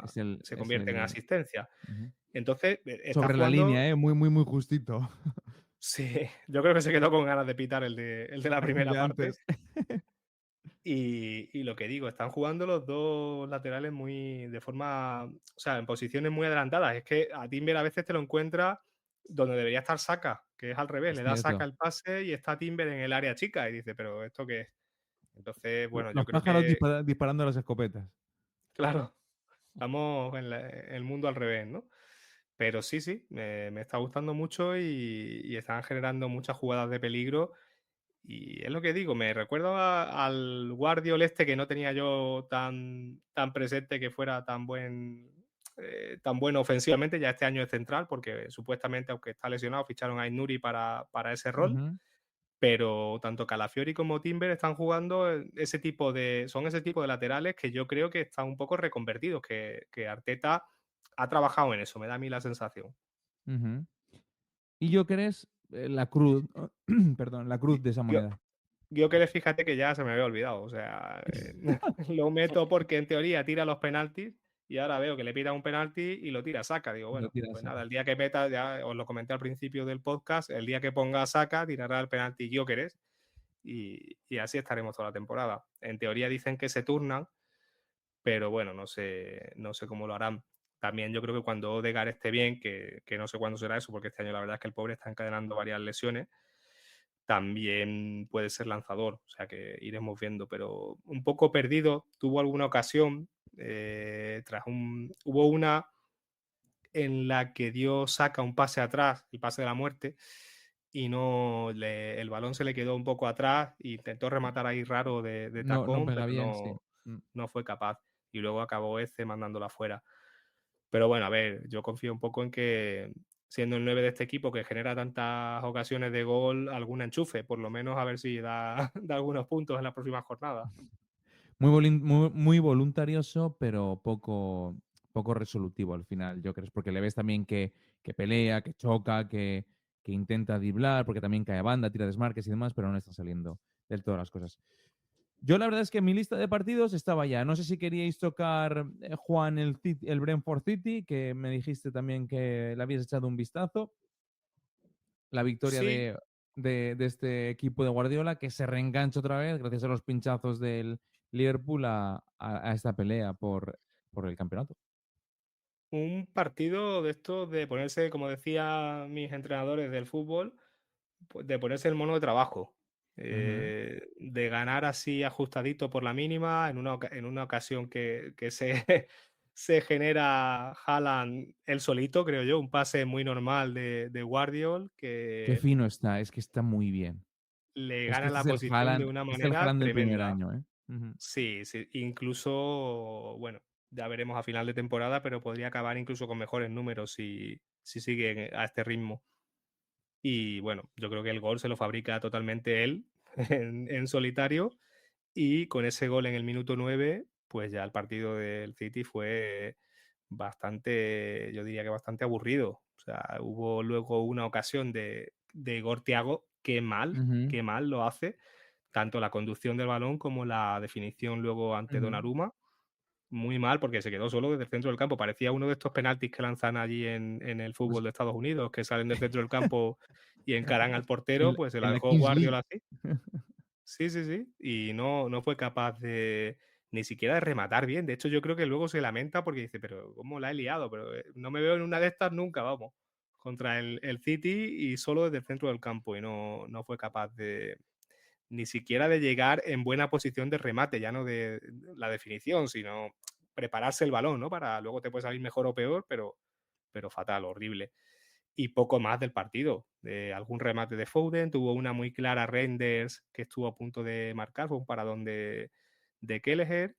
Es el, se es convierte en el... asistencia. Ujú. Entonces, está Sobre la línea, jugando. ¿eh? Muy justito. Sí, yo creo que se quedó con ganas de pitar el de la El primera de parte. antes. Y lo que digo, están jugando los dos laterales de forma, o sea, en posiciones muy adelantadas. Es que a Timber a veces te lo encuentras donde debería estar Saka, que es al revés, Es le da Saka cierto. el pase y está Timber en el área chica y dice, pero ¿esto qué es? Entonces, bueno, yo Los creo pájaros que, disparando las escopetas. claro, estamos en el mundo al revés, ¿no? Pero sí, me está gustando mucho y están generando muchas jugadas de peligro. Y es lo que digo, me recuerda al Guardiol este que no tenía yo tan presente que fuera tan bueno ofensivamente. Ya este año es central, porque supuestamente, aunque está lesionado, ficharon a Nuri para ese rol. Ujú, Pero tanto Calafiori como Timber están jugando son ese tipo de laterales que yo creo que están un poco reconvertidos, que Arteta ha trabajado en eso, me da a mí la sensación. ujú. Y yo crees la cruz, perdón, la cruz de esa Yo, moneda. Yo que fíjate que ya se me había olvidado. O sea, lo meto porque en teoría tira los penaltis y ahora veo que le pita un penalti y lo tira Saka. Digo, Lo bueno, tiras pues a nada, el día que meta, ya os lo comenté al principio del podcast, el día que ponga Saka tirará el penalti Gyökeres y así estaremos toda la temporada. En teoría dicen que se turnan, pero bueno, no sé cómo lo harán. También yo creo que cuando Odegaard esté bien, que no sé cuándo será eso, porque este año la verdad es que el pobre está encadenando varias lesiones, también puede ser lanzador, o sea que iremos viendo, pero un poco perdido. Tuvo alguna ocasión, hubo una en la que dio Saka un pase atrás, el pase de la muerte, y el balón se le quedó un poco atrás, e intentó rematar ahí raro de No tacón, pega pero bien, sí. Mm. no fue capaz, y luego acabó mandándola fuera. Pero bueno, a ver, yo confío un poco en que, siendo el 9 de este equipo que genera tantas ocasiones de gol, algún enchufe, por lo menos a ver si da, da algunos puntos en la próxima jornada. Muy voluntarioso, pero poco resolutivo al final, yo creo, porque le ves también que pelea, que choca, que intenta driblar, porque también cae a banda, tira desmarques y demás, pero no le están saliendo del todo las cosas. Yo la verdad es que mi lista de partidos estaba ya. No sé si queríais tocar, Juan, el Brentford City, que me dijiste también que le habías echado un vistazo. La victoria Sí, de este equipo de Guardiola, que se reengancha otra vez gracias a los pinchazos del Liverpool a esta pelea por el campeonato. un partido de estos de ponerse, como decía mis entrenadores del fútbol, pues de ponerse el mono de trabajo. Ujú. De ganar así ajustadito por la mínima, en una ocasión que se genera Haaland él solito, creo yo, un pase muy normal de Guardiol Qué que fino está, es que está muy bien. le Es que gana la posición de una Este es el manera Haaland del primer tremenda. año, ¿eh? Ujú. Sí, sí, incluso, bueno, ya veremos a final de temporada, pero podría acabar incluso con mejores números si sigue a este ritmo. Y bueno, yo creo que el gol se lo fabrica totalmente él en solitario. Y con ese gol en el minuto 9, pues ya el partido del City fue bastante, yo diría que bastante aburrido. O sea, hubo luego una ocasión de Igor Thiago, qué Ujú, mal lo hace, tanto la conducción del balón como la definición luego ante ujú. Donnarumma. Muy mal, porque se quedó solo desde el centro del campo. Parecía uno de estos penaltis que lanzan allí en el Pues fútbol de Estados Unidos, que salen del centro del campo y encaran al portero, pues se en la la dejó Kings League. Guardiola así. Sí, sí, sí. Y no fue capaz de ni siquiera de rematar bien. De hecho, yo creo que luego se lamenta porque dice, pero ¿cómo la he liado? Pero no me veo en una de estas nunca, vamos. Contra el City y solo desde el centro del campo. Y no fue capaz de ni siquiera de llegar en buena posición de remate, ya no de la definición, sino prepararse el balón, ¿no? Para luego te puede salir mejor o peor, pero fatal, horrible. Y poco más del partido. De algún remate de Foden, tuvo una muy clara Reinders que estuvo a punto de marcar, fue un paradón de Kelleher.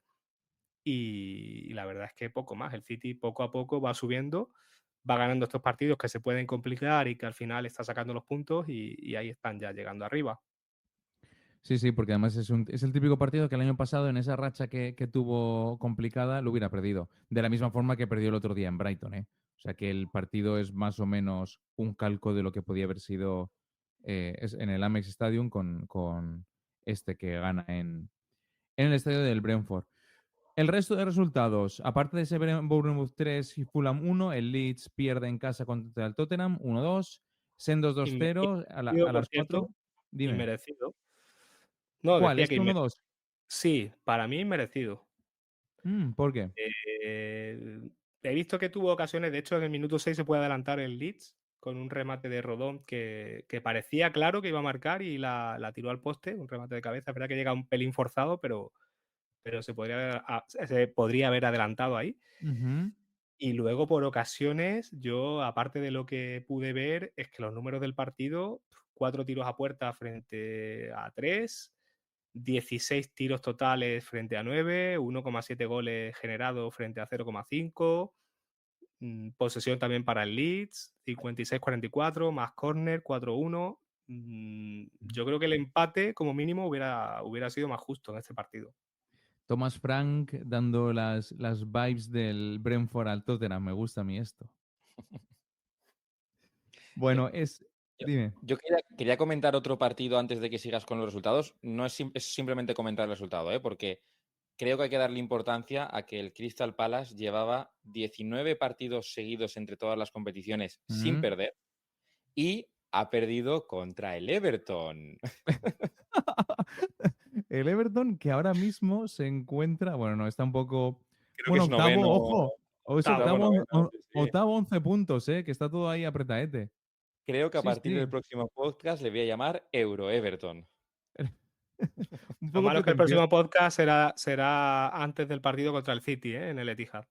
Y la verdad es que poco más. El City poco a poco va subiendo, va ganando estos partidos que se pueden complicar y que al final está sacando los puntos y ahí están ya llegando arriba. Sí, sí, porque además es el típico partido que el año pasado, en esa racha que tuvo complicada, lo hubiera perdido. De la misma forma que perdió el otro día en Brighton, ¿eh? O sea que el partido es más o menos un calco de lo que podía haber sido en el Amex Stadium con este que gana en el estadio del Brentford. El resto de resultados, aparte de ese Bournemouth 3 y Fulham 1, el Leeds pierde en casa contra el Tottenham 1-2, Sendos 2-0 Inmerecido, a por las cierto, 4. Dime, inmerecido. No, ¿cuál? decía que ¿Este 1-2? sí, para mí inmerecido. ¿Por qué? He visto que tuvo ocasiones, de hecho en el minuto 6 se puede adelantar el Leeds con un remate de Rodón que parecía claro que iba a marcar y la tiró al poste, un remate de cabeza. Es verdad que llega un pelín forzado, pero se podría haber adelantado ahí. Ujú. Y luego por ocasiones, yo aparte de lo que pude ver, es que los números del partido, 4 tiros a puerta frente a 3, 16 tiros totales frente a 9, 1,7 goles generados frente a 0,5, posesión también para el Leeds, 56-44, más córner, 4-1. Yo creo que el empate, como mínimo, hubiera sido más justo en este partido. Thomas Frank dando las vibes del Brentford al Tottenham. Me gusta a mí esto. Bueno, Yo, Dime. yo quería comentar otro partido antes de que sigas con los resultados. No es simplemente comentar el resultado, porque creo que hay que darle importancia a que el Crystal Palace llevaba 19 partidos seguidos entre todas las competiciones sin Mm. perder y ha perdido contra el Everton. El Everton, que ahora mismo se encuentra, bueno, no, está un poco, Creo que bueno, es noveno. ojo, es Octavo, noveno, sí, sí. octavo 11 puntos, que está todo ahí apretadete. Creo que a Sí, partir sí. del próximo podcast le voy a llamar Euro Everton. Un Lo poco malo es que el pretencioso. próximo podcast será antes del partido contra el City, en el Etihad.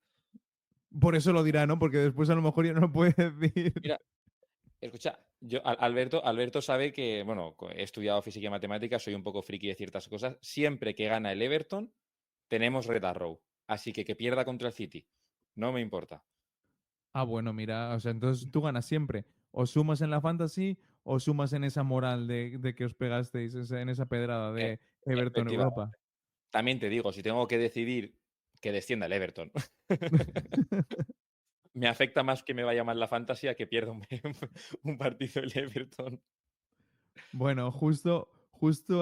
Por eso lo dirá, ¿no? Porque después a lo mejor ya no lo puede decir. Mira, escucha, Alberto sabe que, bueno, he estudiado física y matemáticas, soy un poco friki de ciertas cosas. Siempre que gana el Everton, tenemos Red Arrow. Así que pierda contra el City. No me importa. Ah, bueno, mira, o sea, entonces tú ganas siempre. O sumas en la fantasy o sumas en esa moral de que os pegasteis, en esa pedrada de Everton Efectivamente. Europa. También te digo, si tengo que decidir que descienda el Everton, me afecta más que me vaya mal la fantasy a que pierda un partido el Everton. Bueno, justo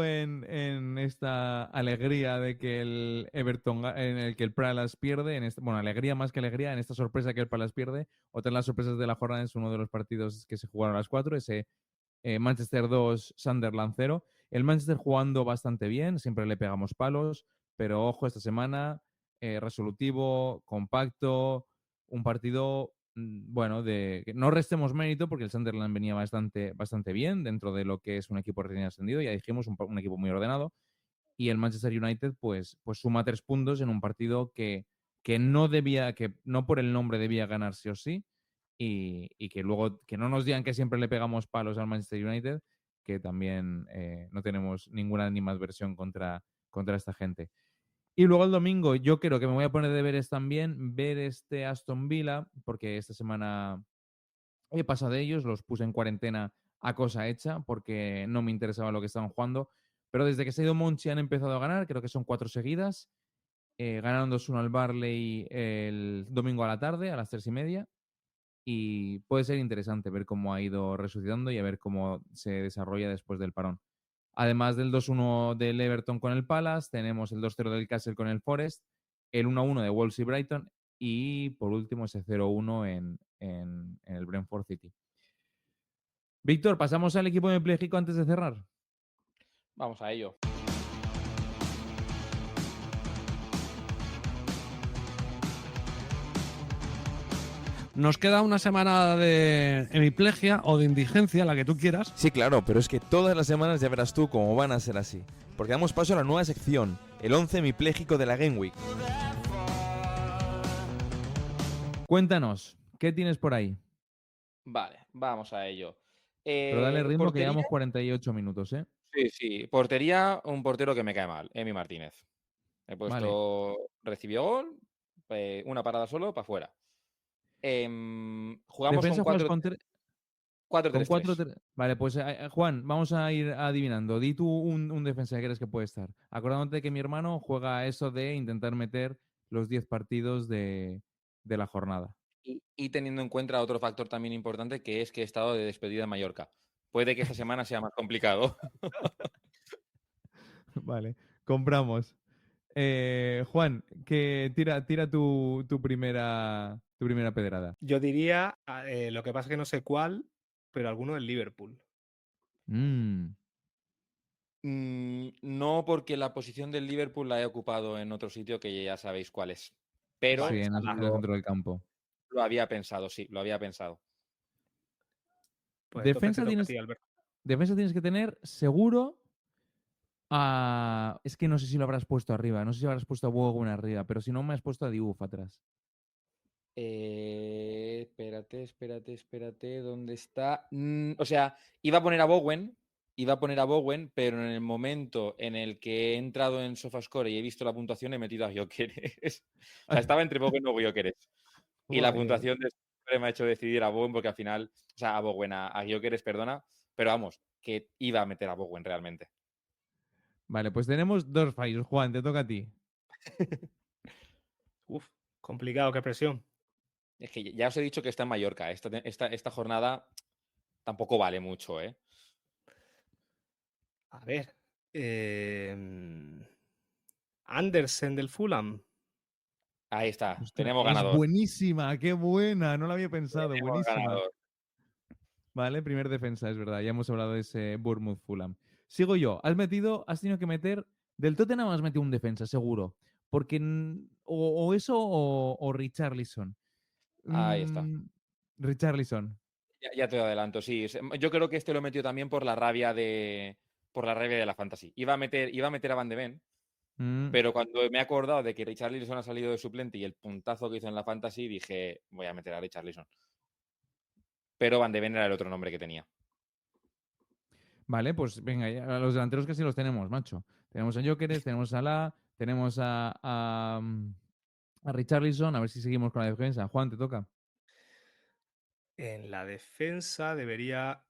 en esta alegría de que el Everton, en el que el Palace pierde, bueno, alegría más que alegría, en esta sorpresa que el Palace pierde, otra de las sorpresas de la jornada es uno de los partidos que se jugaron a las 4, ese Manchester 2, Sunderland 0. El Manchester jugando bastante bien, siempre le pegamos palos, pero ojo, esta semana, resolutivo, compacto, un partido, bueno, de que no restemos mérito porque el Sunderland venía bastante bien dentro de lo que es un equipo recién ascendido, ya dijimos, un equipo muy ordenado, y el Manchester United pues suma 3 puntos en un partido que no por el nombre debía ganar sí o sí, y que luego, que no nos digan que siempre le pegamos palos al Manchester United, que también no tenemos ninguna animadversión contra esta gente. Y luego el domingo, yo creo que me voy a poner deberes también, ver este Aston Villa, porque esta semana he pasado de ellos, los puse en cuarentena a cosa hecha porque no me interesaba lo que estaban jugando. Pero desde que se ha ido Monchi han empezado a ganar, creo que son 4 seguidas. Ganaron 2-1 al Barley el domingo a la tarde, a las 3:30. Y puede ser interesante ver cómo ha ido resucitando y a ver cómo se desarrolla después del parón. Además del 2-1 del Everton con el Palace, tenemos el 2-0 del Castle con el Forest, el 1-1 de Wolves y Brighton y por último ese 0-1 en el Brentford City. Víctor, ¿pasamos al equipo de Pléjico antes de cerrar? Vamos a ello. Nos queda una semana de hemiplegia o de indigencia, la que tú quieras. Sí, claro, pero es que todas las semanas ya verás tú cómo van a ser así. Porque damos paso a la nueva sección, el 11 hemipléjico de la Game Week. Cuéntanos, ¿qué tienes por ahí? Vale, vamos a ello. Pero dale ritmo que portería, llevamos 48 minutos, ¿eh? sí. Portería, un portero que me cae mal, Emi Martínez. He puesto, recibió gol, una parada solo, para afuera. Jugamos Defensa con juegas 4-3-3. con 4-3. Vale, pues Juan, vamos a ir adivinando. Di tú un defensa que crees que puede estar. Acordándote que mi hermano juega eso de intentar meter los 10 partidos de la jornada. Y teniendo en cuenta otro factor también importante, que es que he estado de despedida en Mallorca. Puede que esta semana sea más complicado. Vale, compramos. Juan, que tira tu primera pedrada. Yo diría, lo que pasa es que no sé cuál, pero alguno del Liverpool. Mm, No porque la posición del Liverpool la he ocupado en otro sitio que ya sabéis cuál es. Pero sí, en el Salah. centro del campo. lo había pensado, sí, lo había pensado. Pues entonces Defensa te toca a tienes, ti, Alberto. defensa tienes que tener seguro es que no sé si lo habrás puesto arriba, no sé si habrás puesto a Bowen arriba, pero si no me has puesto a Diouf atrás. Espérate, ¿dónde está? O sea, iba a poner a Bowen, pero en el momento en el que he entrado en SofaScore y he visto la puntuación, he metido a Gyökeres. O sea, estaba entre Bowen o Gyökeres. Y la Joder. puntuación de siempre me ha hecho decidir a Bowen porque al final, o sea, a Bowen, a Gyökeres, perdona, pero vamos, que iba a meter a Bowen realmente. Vale, pues tenemos 2 fallos. Juan, te toca a ti. Uf, complicado, qué presión. Es que ya os he dicho que está en Mallorca. Esta jornada tampoco vale mucho, ¿eh? A ver. Andersen del Fulham. Ahí está, Ostras, tenemos es ganador. buenísima, qué buena, no la había pensado, Tenemos buenísima. ganador. Vale, primer defensa, es verdad, ya hemos hablado de ese Bournemouth Fulham. Sigo yo, has tenido que meter, del Tottenham has metido un defensa, seguro, porque o eso o Richarlison. Ahí está. Richarlison. Ya te lo adelanto, sí. Yo creo que este lo metió también por la rabia de la fantasy. Iba a meter a Van de Ven, Mm, pero cuando me he acordado de que Richarlison ha salido de suplente y el puntazo que hizo en la fantasy, dije, voy a meter a Richarlison. Pero Van de Ven era el otro nombre que tenía. Vale, pues venga, a los delanteros que sí los tenemos, macho. Tenemos a Gyökeres, tenemos a Salah, tenemos a Richarlison, a ver si seguimos con la defensa. Juan, te toca. En la defensa debería.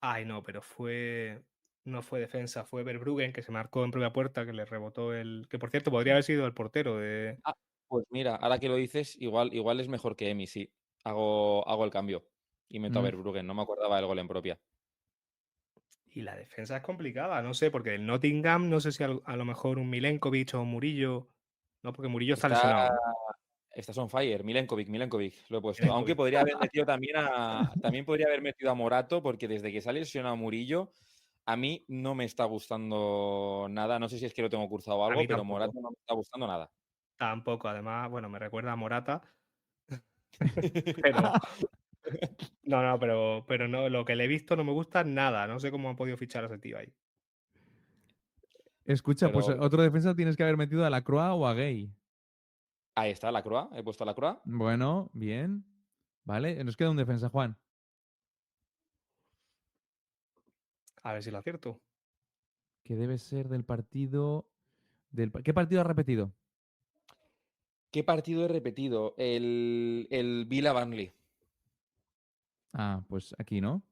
Ay, no, pero fue. No fue defensa, fue Verbruggen, que se marcó en propia puerta, que le rebotó el. Que por cierto, podría haber sido el portero de. Pues mira, ahora que lo dices, igual es mejor que Emi, sí. Hago el cambio y meto a Mm. Verbruggen. No me acordaba del gol en propia. Y la defensa es complicada, no sé, porque el Nottingham, no sé si a lo mejor un Milenkovic o un Murillo. No, porque Murillo está lesionado, ¿no? Estás on fire, Milenkovic, lo he puesto. Milenkovic. Aunque podría haber metido también podría haber metido a Morato, porque desde que sale lesionado Murillo, a mí no me está gustando nada. No sé si es que lo tengo cursado o algo, mí pero tampoco. Morato no me está gustando nada. Tampoco, además, bueno, me recuerda a Morata. Pero. No, pero no, lo que le he visto no me gusta nada. No sé cómo han podido fichar a ese tío ahí. Escucha, pues Pero otro defensa tienes que haber metido a la Croix o a Gay. ahí está, la Croix. He puesto a la Croix. Bueno, bien. Vale, nos queda un defensa, Juan. A ver si lo acierto. Que debe ser del partido. ¿Qué partido ha repetido? ¿Qué partido he repetido? El Villa Burnley. Ah, pues aquí, ¿no?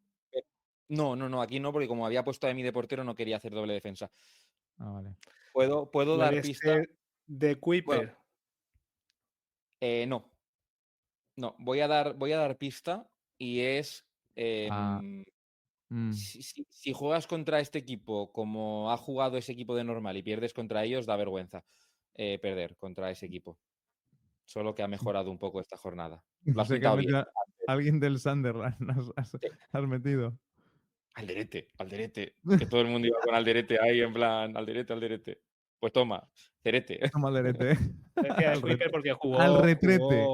No, aquí no, porque como había puesto a Emi de portero, no quería hacer doble defensa. Ah, vale. ¿Puedo dar Puede pista? ser de Kuiper. No. No, voy a dar pista y es. Ah, Si juegas contra este equipo como ha jugado ese equipo de normal y pierdes contra ellos, da vergüenza perder contra ese equipo. Solo que ha mejorado un poco esta jornada. Lo has sé que has pintado bien. metido a alguien del Sunderland. Sí. Has metido. Alderete. Que todo el mundo iba con Alderete ahí en plan, Alderete. Pues toma, Cerete. Toma Alderete. Yo decía de Al Kuiper ret- porque al retrete.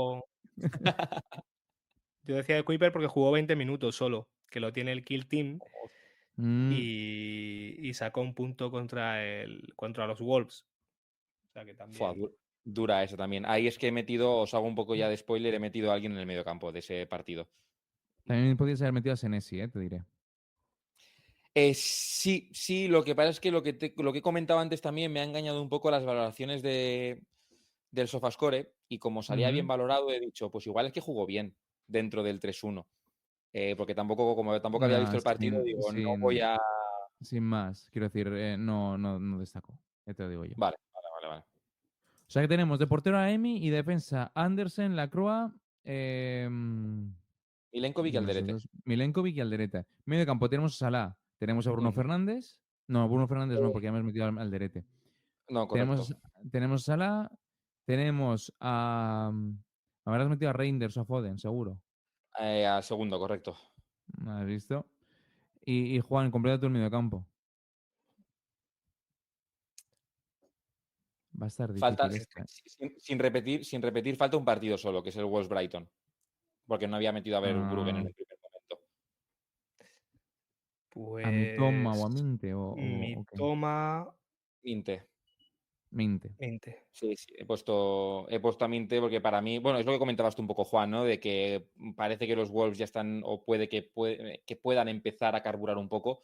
Yo decía de Kuiper porque jugó 20 minutos solo, que lo tiene el Kill Team Mm, y sacó un punto contra los Wolves. O sea que Fua, también. dura esa también. Ahí es que he metido, os hago un poco ya de spoiler, he metido a alguien en el medio campo de ese partido. También podías haber metido a Senesi, te diré. Sí, lo que pasa es que lo que he comentado antes también me ha engañado un poco las valoraciones del Sofascore y como salía bien valorado he dicho, pues igual es que jugó bien dentro del 3-1. Porque como tampoco había visto el partido, digo, no voy a... Sin más, quiero decir, no destacó. Ya te lo digo yo. Vale. O sea que tenemos de portero a Emi y defensa Andersen, Lacroix, Milenkovic y Alderete. Milenkovic y Alderete. Medio campo tenemos a Salah, tenemos a Bruno Fernández. No, Bruno Fernández no, porque ya hemos metido al Alderete. No, correcto. Tenemos a Salah, tenemos a... Habrás metido a Reinders o a Foden, seguro. Al segundo, correcto. ¿Has visto? Y Juan, completa tu medio campo. Va a estar difícil Falta, esta. sin repetir, falta un partido solo, que es el Wolves Brighton. Porque no había metido a ver Bruggen en el primer momento. Pues. ¿A Mitoma o a Minte? Mitoma. Minte. Sí, he puesto a Minte porque para mí, bueno, es lo que comentabas tú un poco, Juan, ¿no? De que parece que los Wolves ya están, o puede que puedan empezar a carburar un poco,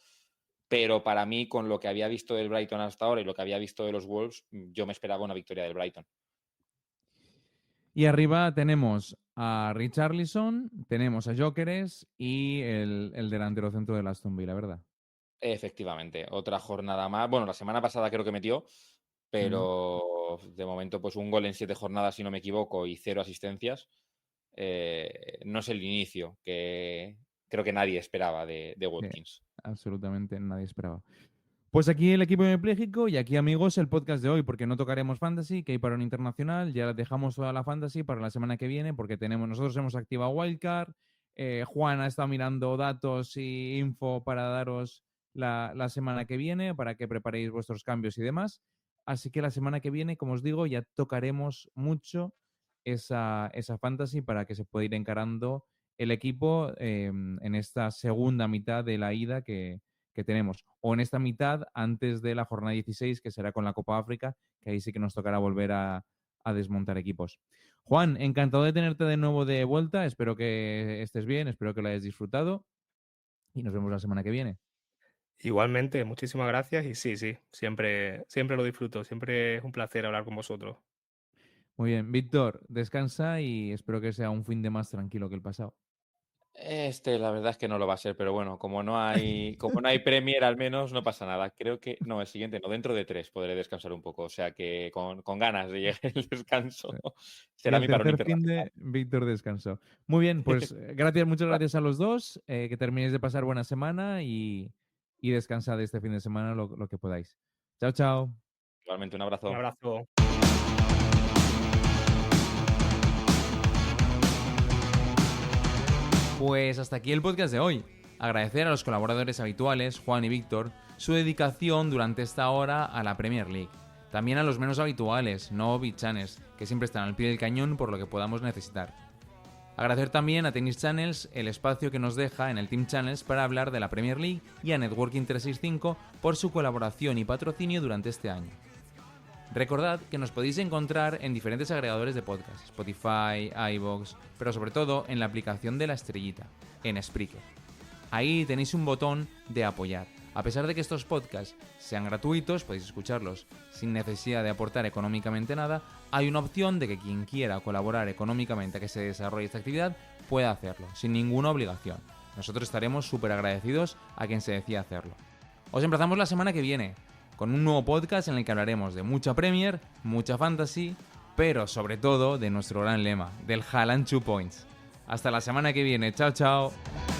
pero para mí, con lo que había visto del Brighton hasta ahora y lo que había visto de los Wolves, yo me esperaba una victoria del Brighton. Y arriba tenemos a Richarlison, tenemos a Gyökeres y el delantero centro del Aston Villa, ¿verdad? Efectivamente, otra jornada más. Bueno, la semana pasada creo que metió, pero de momento pues un gol en 7 jornadas, si no me equivoco, y 0 asistencias. No es el inicio que creo que nadie esperaba de Watkins. Sí, absolutamente nadie esperaba. Pues aquí el equipo hemipléjico y aquí, amigos, el podcast de hoy, porque no tocaremos Fantasy, que hay para un internacional, ya dejamos toda la Fantasy para la semana que viene, porque nosotros hemos activado Wildcard, Juan ha estado mirando datos y info para daros la semana que viene, para que preparéis vuestros cambios y demás. Así que la semana que viene, como os digo, ya tocaremos mucho esa Fantasy para que se pueda ir encarando el equipo en esta segunda mitad de la ida que tenemos, o en esta mitad antes de la jornada 16, que será con la Copa África, que ahí sí que nos tocará volver a desmontar equipos. Juan, encantado de tenerte de nuevo de vuelta, espero que estés bien, espero que lo hayas disfrutado y nos vemos la semana que viene. Igualmente, muchísimas gracias y sí, siempre lo disfruto, siempre es un placer hablar con vosotros. Muy bien, Víctor, descansa y espero que sea un fin de más tranquilo que el pasado. La verdad es que no lo va a ser, pero bueno, como no hay Premier al menos, no pasa nada. Creo que, no, el siguiente no, dentro de 3 podré descansar un poco, o sea que con ganas de llegar el descanso. Será mi parón internacional. Víctor descansó. Muy bien, pues muchas gracias a los dos, que terminéis de pasar buena semana y descansad este fin de semana lo que podáis. Chao, chao. Igualmente, un abrazo. Un abrazo. Pues hasta aquí el podcast de hoy. Agradecer a los colaboradores habituales, Juan y Víctor, su dedicación durante esta hora a la Premier League. También a los menos habituales, No Channels, que siempre están al pie del cañón por lo que podamos necesitar. Agradecer también a Tennis Channels el espacio que nos deja en el Team Channels para hablar de la Premier League y a Networking 365 por su colaboración y patrocinio durante este año. Recordad que nos podéis encontrar en diferentes agregadores de podcast, Spotify, iVoox, pero sobre todo en la aplicación de La Estrellita, en Spreaker. Ahí tenéis un botón de apoyar. A pesar de que estos podcasts sean gratuitos, podéis escucharlos sin necesidad de aportar económicamente nada, hay una opción de que quien quiera colaborar económicamente a que se desarrolle esta actividad pueda hacerlo, sin ninguna obligación. nosotros estaremos súper agradecidos a quien se decida hacerlo. Os emplazamos la semana que viene con un nuevo podcast en el que hablaremos de mucha Premier, mucha Fantasy, pero sobre todo de nuestro gran lema, del Haaland 2 Points. Hasta la semana que viene, chao chao.